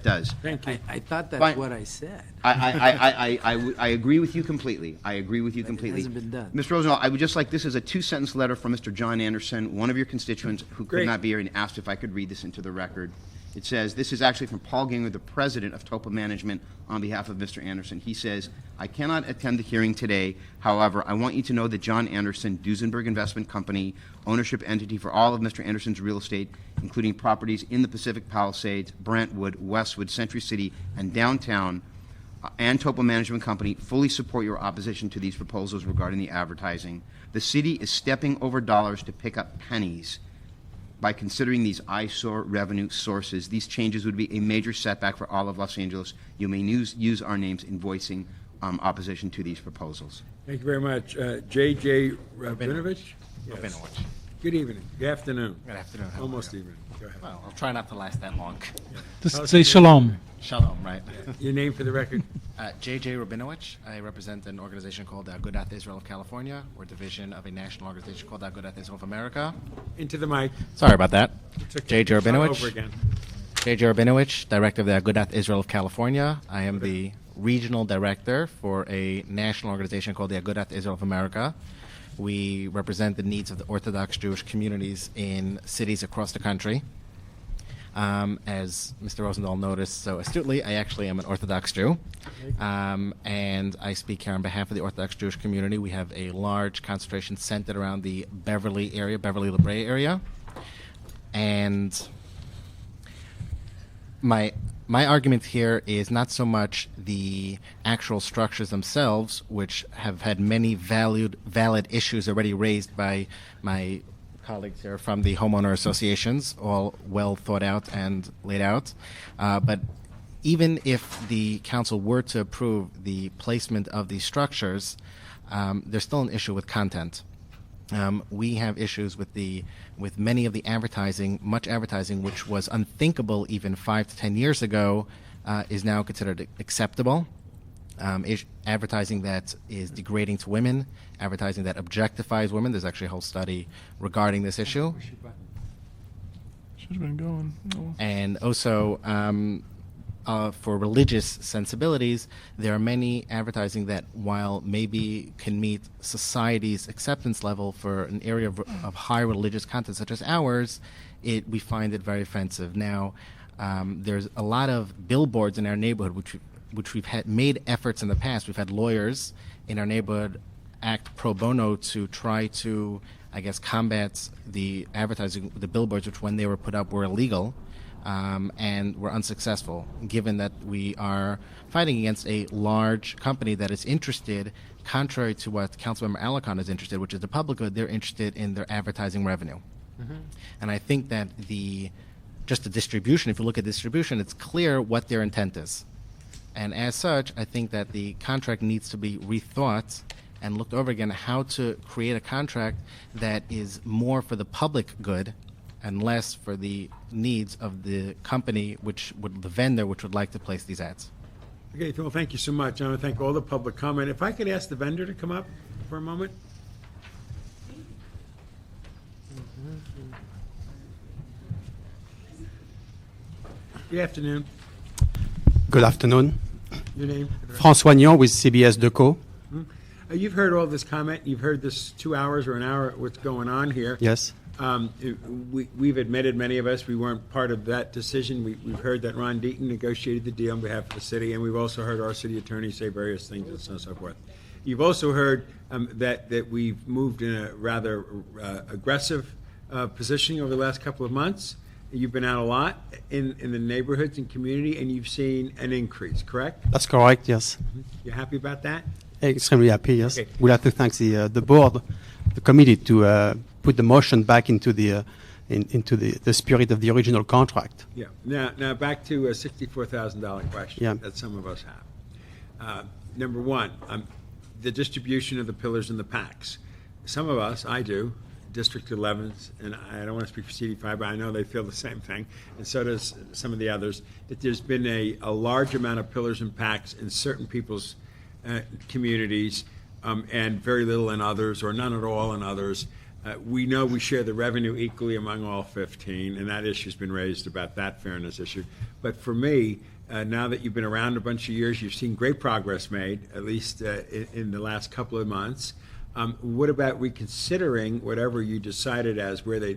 does. Thank you. I thought that's what I said. I agree with you completely. I agree with you completely. It hasn't been done. Mr. Rosenthal, I would just like, this is a 2-sentence letter from Mr. John Anderson, one of your constituents who could not be here, and asked if I could read this into the record. It says, this is actually from Paul Ginger, the president of Topa Management, on behalf of Mr. Anderson. He says, I cannot attend the hearing today. However, I want you to know that John Anderson, Duesenberg Investment Company, ownership entity for all of Mr. Anderson's real estate, including properties in the Pacific Palisades, Brentwood, Westwood, Century City, and downtown, and Topa Management Company fully support your opposition to these proposals regarding the advertising. The city is stepping over dollars to pick up pennies. By considering these eyesore revenue sources, these changes would be a major setback for all of Los Angeles. You may use our names in voicing opposition to these proposals. Thank you very much. J.J. Rabinovich? Rabinovich. Good evening. Good afternoon. Good afternoon. Almost evening. Go ahead. Well, I'll try not to last that long. Just say shalom. Shalom, right. Your name for the record? J.J. Rabinovich. I represent an organization called Agudath Israel of California. We're a division of a national organization called Agudath Israel of America. Into the mic. Sorry about that. Okay. J.J. Start Rabinovich. over again. J.J. Rabinovich, director of the Agudath Israel of California. I am the regional director for a national organization called the Agudath Israel of America. We represent the needs of the Orthodox Jewish communities in cities across the country. As Mr. Rosendahl noticed so astutely, I actually am an Orthodox Jew, and I speak here on behalf of the Orthodox Jewish community. We have a large concentration centered around the Beverly area, Beverly-La Brea area, and my argument here is not so much the actual structures themselves, which have had many valid issues already raised by my colleagues here from the homeowner associations, all well thought out and laid out. But even if the council were to approve the placement of these structures, there's still an issue with content. We have issues with many of the advertising, much advertising, which was unthinkable even 5 to 10 years ago, is now considered acceptable. Advertising that is degrading to women, advertising that objectifies women. There's actually a whole study regarding this issue. Should have been going. Oh. And also, for religious sensibilities, there are many advertising that, while maybe can meet society's acceptance level for an area of high religious content such as ours, we find it very offensive. Now, there's a lot of billboards in our neighborhood which we've had made efforts in the past. We've had lawyers in our neighborhood act pro bono to try to, I guess, combat the advertising, the billboards, which when they were put up were illegal, and were unsuccessful, given that we are fighting against a large company that is interested, contrary to what Councilmember Alarcon is interested, which is the public good. They're interested in their advertising revenue. Mm-hmm. And I think that just the distribution, if you look at distribution, it's clear what their intent is. And as such, I think that the contract needs to be rethought and looked over again, how to create a contract that is more for the public good and less for the needs of the company, the vendor, which would like to place these ads. Okay, well, thank you so much. I want to thank all the public comment. If I could ask the vendor to come up for a moment. Good afternoon. Good afternoon. Your name? François Nyon with CBS Deco. You've heard all this comment. You've heard this 2 hours or an hour what's going on here. Yes. We've admitted, many of us, we weren't part of that decision. We've heard that Ron Deaton negotiated the deal on behalf of the city, and we've also heard our city attorney say various things and so on and so forth. You've also heard that we've moved in a rather aggressive positioning over the last couple of months. You've been out a lot in the neighborhoods and community, and you've seen an increase, correct? That's correct, yes. You happy about that? Extremely happy, yes. Okay. We'd like to thank the board, the committee, to put the motion back into the spirit of the original contract. Yeah. Now back to a $64,000 question that some of us have. Number one, the distribution of the pillars and the packs. Some of us, I do, District 11s, and I don't want to speak for CD5, but I know they feel the same thing, and so does some of the others, that there's been a large amount of pillars and packs in certain people's communities, and very little in others, or none at all in others. We know we share the revenue equally among all 15, and that issue's been raised about that fairness issue. But for me, now that you've been around a bunch of years, you've seen great progress made, at least in the last couple of months. What about reconsidering whatever you decided as where they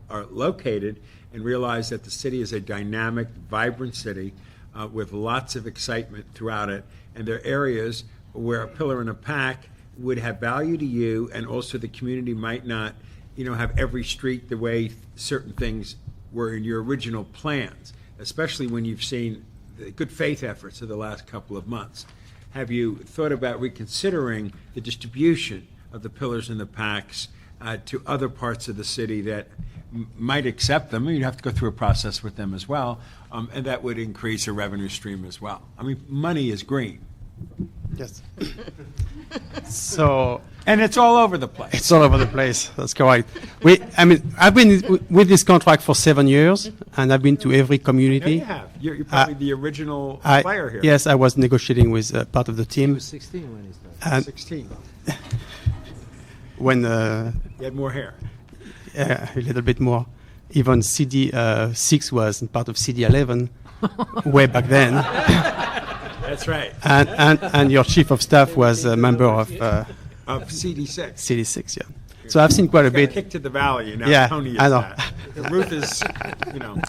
are located and realize that the city is a dynamic, vibrant city with lots of excitement throughout it, and there are areas where a pillar and a pack would have value to you, and also the community might not, have every street the way certain things were in your original plans, especially when you've seen the good faith efforts of the last couple of months. Have you thought about reconsidering the distribution of the pillars and the packs to other parts of the city that might accept them? You'd have to go through a process with them as well, and that would increase a revenue stream as well. I mean, money is green. Yes. So, and it's all over the place. It's all over the place. That's correct. I've been with this contract for 7 years, and I've been to every community. Yeah, you have. You're probably the original player here. Yes, I was negotiating with part of the team. He was 16 when he started. 16. When you had more hair. A little bit more. Even CD 6 was part of CD 11 way back then. That's right. And your chief of staff was a member of CD6. CD6, yeah. So I've seen quite a bit. Kick to the valley, and now Yeah, Tony is I know. that. Ruth is, somewhere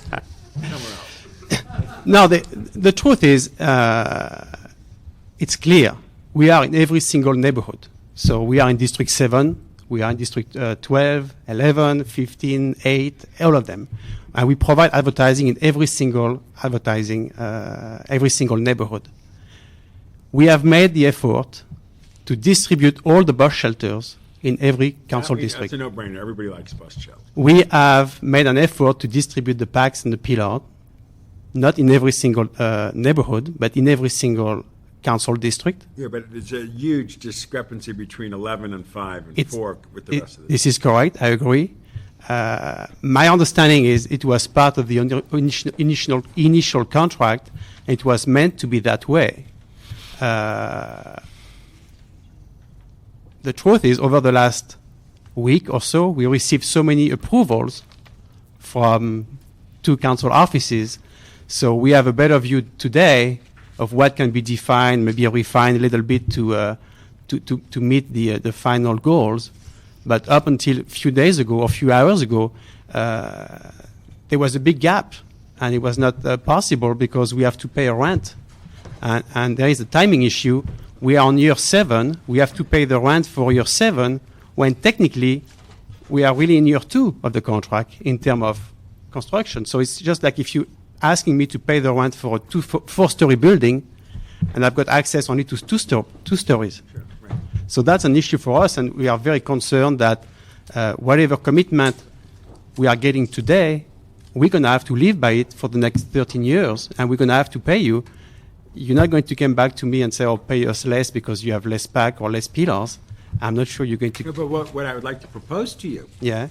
else. No, the truth is, it's clear. We are in every single neighborhood. So we are in District 7, we are in District 12, 11, 15, 8, all of them. And we provide advertising in every single neighborhood. We have made the effort to distribute all the bus shelters in every council district. That's a no-brainer. Everybody likes bus shelters. We have made an effort to distribute the packs and the pillars, not in every single neighborhood, but in every single council district. Yeah, but there's a huge discrepancy between 11 and 5 and 4 with the rest of This is correct. I agree. My understanding is it was part of the initial contract. It was meant to be that way. The truth is, over the last week or so, we received so many approvals from 2 council offices. So we have a better view today of what can be defined, maybe refined a little bit to meet the final goals. But up until a few days ago or a few hours ago, there was a big gap, and it was not possible because we have to pay a rent. And there is a timing issue. We are on year 7. We have to pay the rent for year 7, when technically we are really in year 2 of the contract in terms of construction. So it's just like if you asking me to pay the rent for a 4-story building, and I've got access only to 2 stories. Sure, right. So that's an issue for us, and we are very concerned that whatever commitment we are getting today, we're going to have to live by it for the next 13 years, and we're going to have to pay you. You're not going to come back to me and say, oh, pay us less because you have less pack or less pillars. I'm not sure you're going to... No, but what I would like to propose to you, Yeah.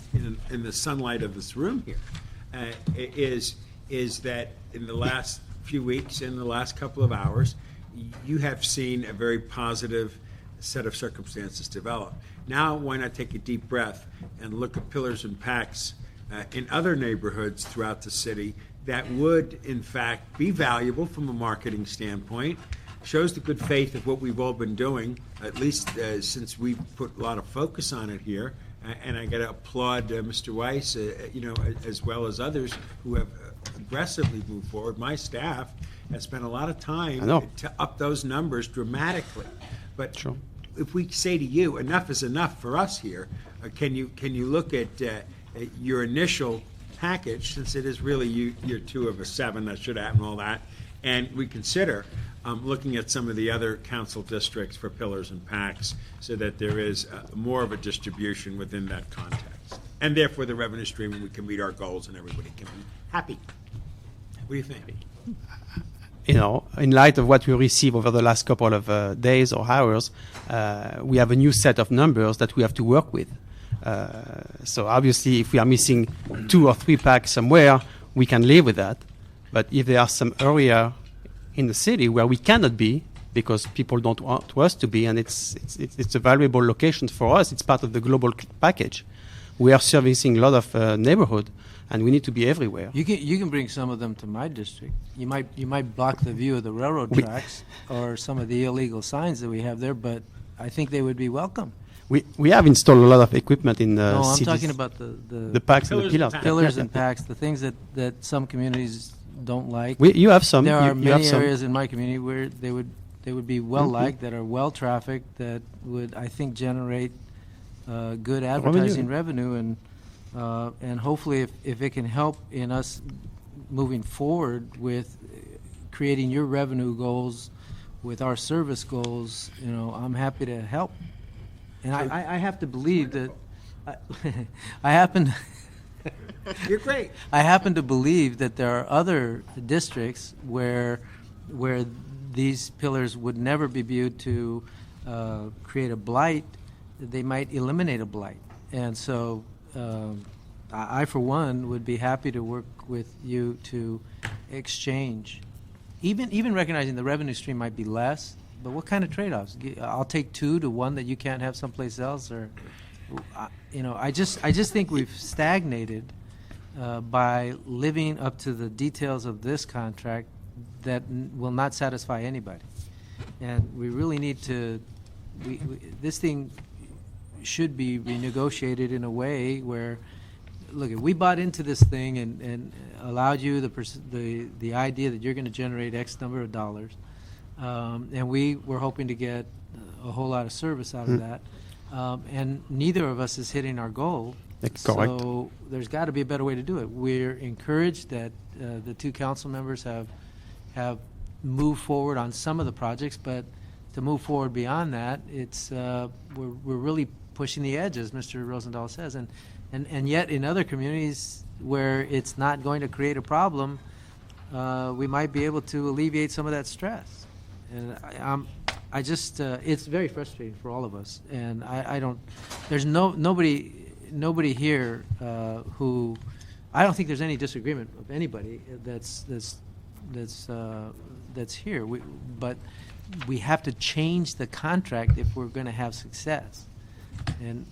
in the sunlight of this room here, is that in the last few weeks, in the last couple of hours, you have seen a very positive set of circumstances develop. Now, why not take a deep breath and look at pillars and packs in other neighborhoods throughout the city that would, in fact, be valuable from a marketing standpoint, shows the good faith of what we've all been doing, at least since we've put a lot of focus on it here. And I got to applaud Mr. Weiss, as well as others who have aggressively moved forward. My staff has spent a lot of time to up those numbers dramatically. But if we say to you, enough is enough for us here, can you look at your initial package, since it is really year 2 of a 7, that should happen, all that, and we consider looking at some of the other council districts for pillars and packs so that there is more of a distribution within that context. And therefore the revenue stream, and we can meet our goals and everybody can be happy. What do you think? In light of what we received over the last couple of days or hours, we have a new set of numbers that we have to work with. So obviously, if we are missing 2 or 3 packs somewhere, we can live with that. But if there are some area in the city where we cannot be because people don't want us to be, and it's a valuable location for us, it's part of the global package. We are servicing a lot of neighborhood, and we need to be everywhere. You can bring some of them to my district. You might block the view of the railroad tracks or some of the illegal signs that we have there, but I think they would be welcome. We have installed a lot of equipment in No, I'm cities. talking about the packs and the pillars. Pillars and packs, the things that some communities don't like. You have some. There are You have many some. areas in my community where they would be well liked, that are well trafficked, that would, I think, generate good advertising revenue, and hopefully if it can help in us moving forward with creating your revenue goals with our service goals, I'm happy to help. And I have to believe that I happen. You're great. I happen to believe that there are other districts where these pillars would never be viewed to create a blight. They might eliminate a blight, and so I, for one, would be happy to work with you to exchange. Even recognizing the revenue stream might be less. But what kind of trade-offs? I'll take 2 to 1 that you can't have someplace else, or, I just think we've stagnated by living up to the details of this contract that will not satisfy anybody. And we really need to, this thing should be renegotiated in a way where, look, if we bought into this thing and allowed you the idea that you're going to generate X number of dollars, and we were hoping to get a whole lot of service out of that, and neither of us is hitting our goal. That's correct. So there's got to be a better way to do it. We're encouraged that the two council members have moved forward on some of the projects, but to move forward beyond that, it's we're really pushing the edge, as Mr. Rosendahl says, and yet in other communities where it's not going to create a problem, we might be able to alleviate some of that stress. And I just it's very frustrating for all of us, and I don't. There's nobody here who, I don't think there's any disagreement of anybody that's here. But we have to change the contract if we're going to have success. And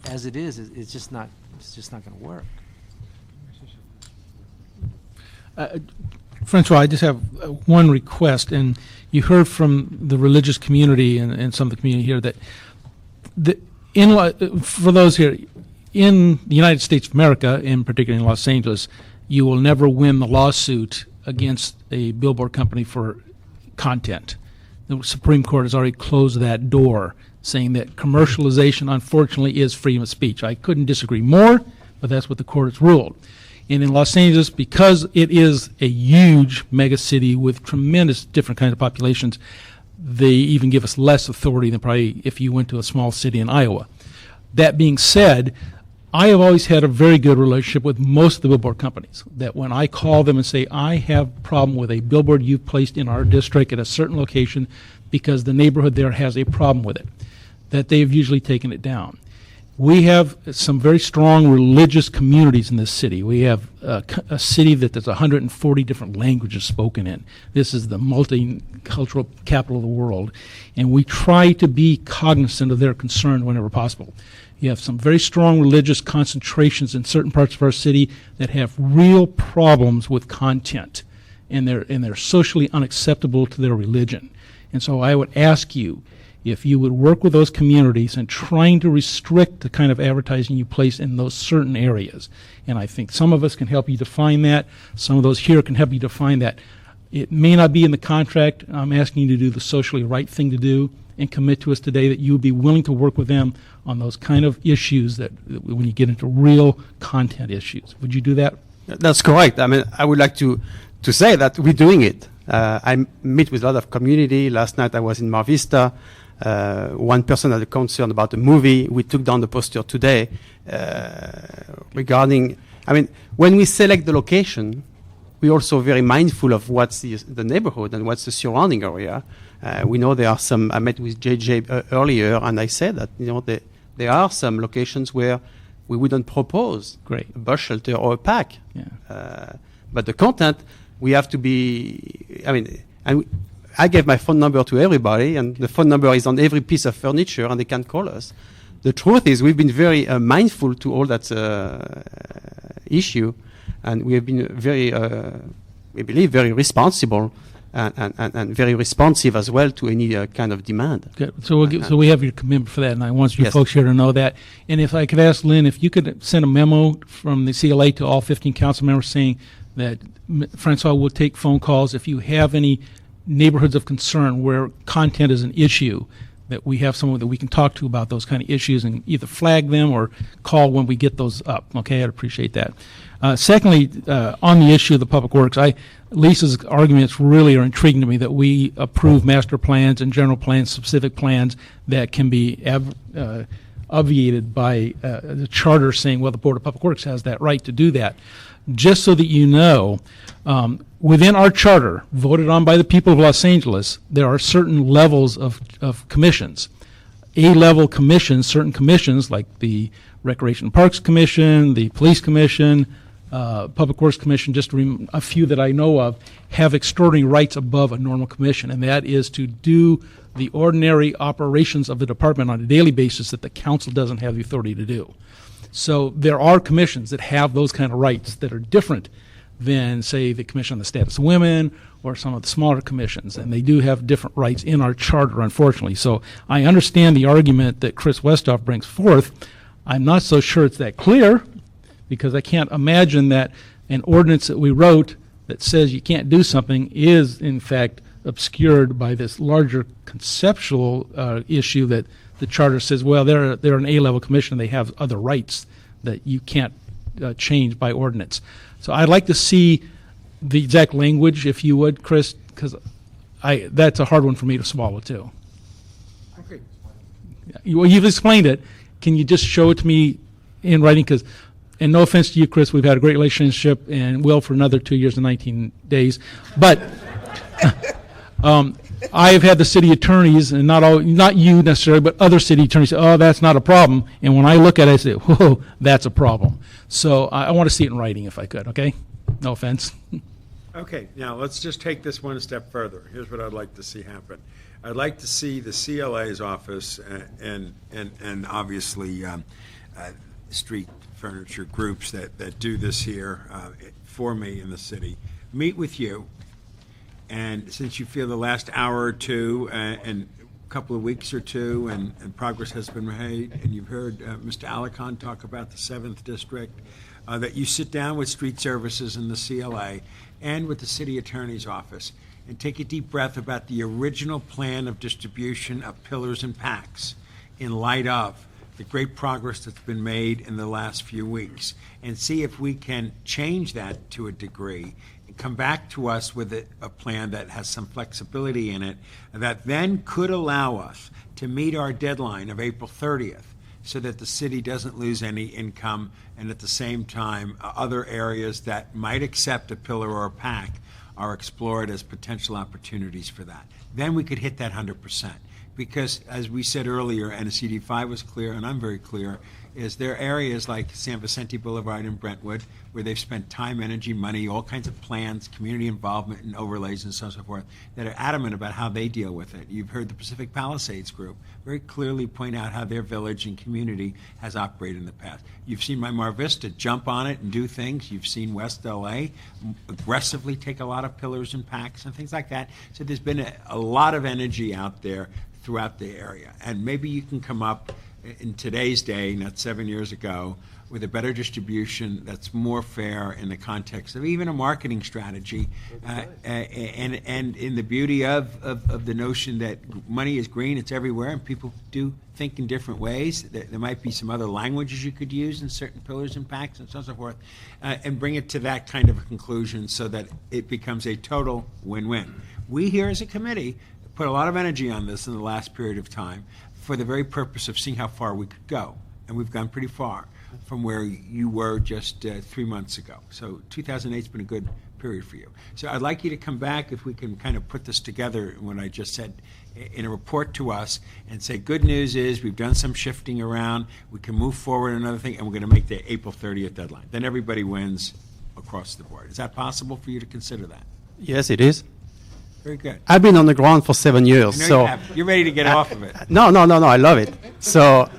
as it is, it's just not going to work. Francois, I just have one request, and you heard from the religious community and some of the community here that for those here, in the United States of America, in particular in Los Angeles, you will never win the lawsuit against a billboard company for content. The Supreme Court has already closed that door, saying that commercialization, unfortunately, is freedom of speech. I couldn't disagree more, but that's what the court has ruled. And in Los Angeles, because it is a huge mega city with tremendous different kinds of populations, they even give us less authority than probably if you went to a small city in Iowa. That being said, I have always had a very good relationship with most of the billboard companies, that when I call them and say, I have a problem with a billboard you've placed in our district at a certain location because the neighborhood there has a problem with it, that they've usually taken it down. We have some very strong religious communities in this city. We have a city that there's 140 different languages spoken in. This is the multicultural capital of the world, and we try to be cognizant of their concern whenever possible. You have some very strong religious concentrations in certain parts of our city that have real problems with content, and they're socially unacceptable to their religion. And so I would ask you, if you would work with those communities and trying to restrict the kind of advertising you place in those certain areas. And I think some of us can help you define that. Some of those here can help you define that. It may not be in the contract. I'm asking you to do the socially right thing to do and commit to us today that you would be willing to work with them on those kind of issues that when you get into real content issues. Would you do that? That's correct. I mean, I would like to say that we're doing it. I meet with a lot of community. Last night I was in Mar Vista. One person had a concern about a movie. We took down the poster today regarding, I mean, when we select the location, we're also very mindful of what's the neighborhood and what's the surrounding area. We know there are some, I met with JJ earlier, and I said that, there are some locations where we wouldn't propose a bus shelter or a pack. Yeah. But the content, we have to be, I mean, I gave my phone number to everybody, and the phone number is on every piece of furniture, and they can call us. The truth is we've been very mindful to all that issue, and we have been very, we believe, very responsible and very responsive as well to any kind of demand. Good. So so we have your commitment for that, and I want you folks here to know that. And if I could ask Lynn, if you could send a memo from the CLA to all 15 council members saying that Francois will take phone calls if you have any neighborhoods of concern where content is an issue, that we have someone that we can talk to about those kind of issues and either flag them or call when we get those up. Okay, I'd appreciate that. Secondly, on the issue of the public works, Lisa's arguments really are intriguing to me, that we approve master plans and general plans, specific plans that can be obviated by the charter saying, well, the Board of Public Works has that right to do that. Just so that you know, within our charter, voted on by the people of Los Angeles, there are certain levels of commissions. A-level commissions, certain commissions like the Recreation and Parks Commission, the Police Commission, Public Works Commission, just a few that I know of, have extraordinary rights above a normal commission, and that is to do the ordinary operations of the department on a daily basis that the council doesn't have the authority to do. So there are commissions that have those kind of rights that are different than, say, the Commission on the Status of Women or some of the smaller commissions, and they do have different rights in our charter, unfortunately. So I understand the argument that Chris Westhoff brings forth. I'm not so sure it's that clear, because I can't imagine that an ordinance that we wrote that says you can't do something is, in fact, obscured by this larger conceptual issue that the charter says, well, they're an A-level commission, they have other rights that you can't change by ordinance. So I'd like to see the exact language, if you would, Chris, because that's a hard one for me to swallow, too. Okay. Well, you've explained it. Can you just show it to me in writing? Because, and no offense to you, Chris, we've had a great relationship and will for another 2 years and 19 days. But I've had the city attorneys, and not you necessarily, but other city attorneys say, oh, that's not a problem. And when I look at it, I say, whoa, that's a problem. So I want to see it in writing if I could, okay? No offense. Okay, now let's just take this one step further. Here's what I'd like to see happen. I'd like to see the CLA's office and obviously street furniture groups that do this here for me in the city meet with you. And since you feel the last hour or two and a couple of weeks or two and progress has been made, and you've heard Mr. Alicon talk about the 7th District, that you sit down with Street Services and the CLA and with the City Attorney's Office and take a deep breath about the original plan of distribution of pillars and packs in light of the great progress that's been made in the last few weeks, and see if we can change that to a degree and come back to us with a plan that has some flexibility in it that then could allow us to meet our deadline of April 30th so that the city doesn't lose any income, and at the same time other areas that might accept a pillar or a pack are explored as potential opportunities for that. Then we could hit that 100%. Because, as we said earlier, and CD5 was clear, and I'm very clear, is there are areas like San Vicente Boulevard in Brentwood where they've spent time, energy, money, all kinds of plans, community involvement and overlays and so on and so forth, that are adamant about how they deal with it. You've heard the Pacific Palisades group very clearly point out how their village and community has operated in the past. You've seen my Mar Vista jump on it and do things. You've seen West LA aggressively take a lot of pillars and packs and things like that. So there's been a lot of energy out there throughout the area. And maybe you can come up in today's day, not 7 years ago, with a better distribution that's more fair in the context of even a marketing strategy, and in the beauty of the notion that money is green, it's everywhere, and people do think in different ways. There might be some other languages you could use in certain pillars and packs and so on and so forth, and bring it to that kind of a conclusion so that it becomes a total win-win. We here as a committee put a lot of energy on this in the last period of time for the very purpose of seeing how far we could go. And we've gone pretty far from where you were just 3 months ago. So 2008's been a good period for you. So I'd like you to come back, if we can kind of put this together, what I just said, in a report to us and say, good news is we've done some shifting around, we can move forward another thing, and we're going to make the April 30th deadline. Then everybody wins across the board. Is that possible for you to consider that? Yes, it is. Very good. I've been on the ground for 7 years, I know so you have. You're ready to get off of it. No, I love it. So,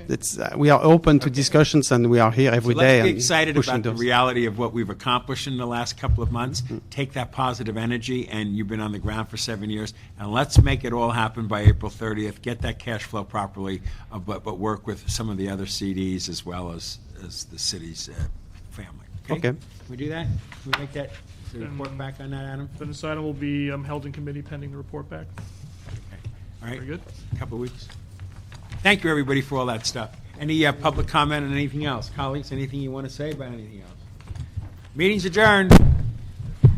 it's we are open to discussions, and we are here every day. Let's be and excited pushing about the those. reality of what we've accomplished in the last couple of months. Take that positive energy, and you've been on the ground for 7 years, and let's make it all happen by April 30th. Get that cash flow properly, but work with some of the other CDs as well as the city's family. Okay. Can we do that? Can we make that? Is there a report back on that, Adam? Then this item will be held in committee pending the report back. Okay. All right. Very good. A couple of weeks. Thank you, everybody, for all that stuff. Any public comment on anything else? Colleagues, anything you want to say about anything else? Meeting's adjourned.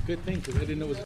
Good thing, because I didn't know it was...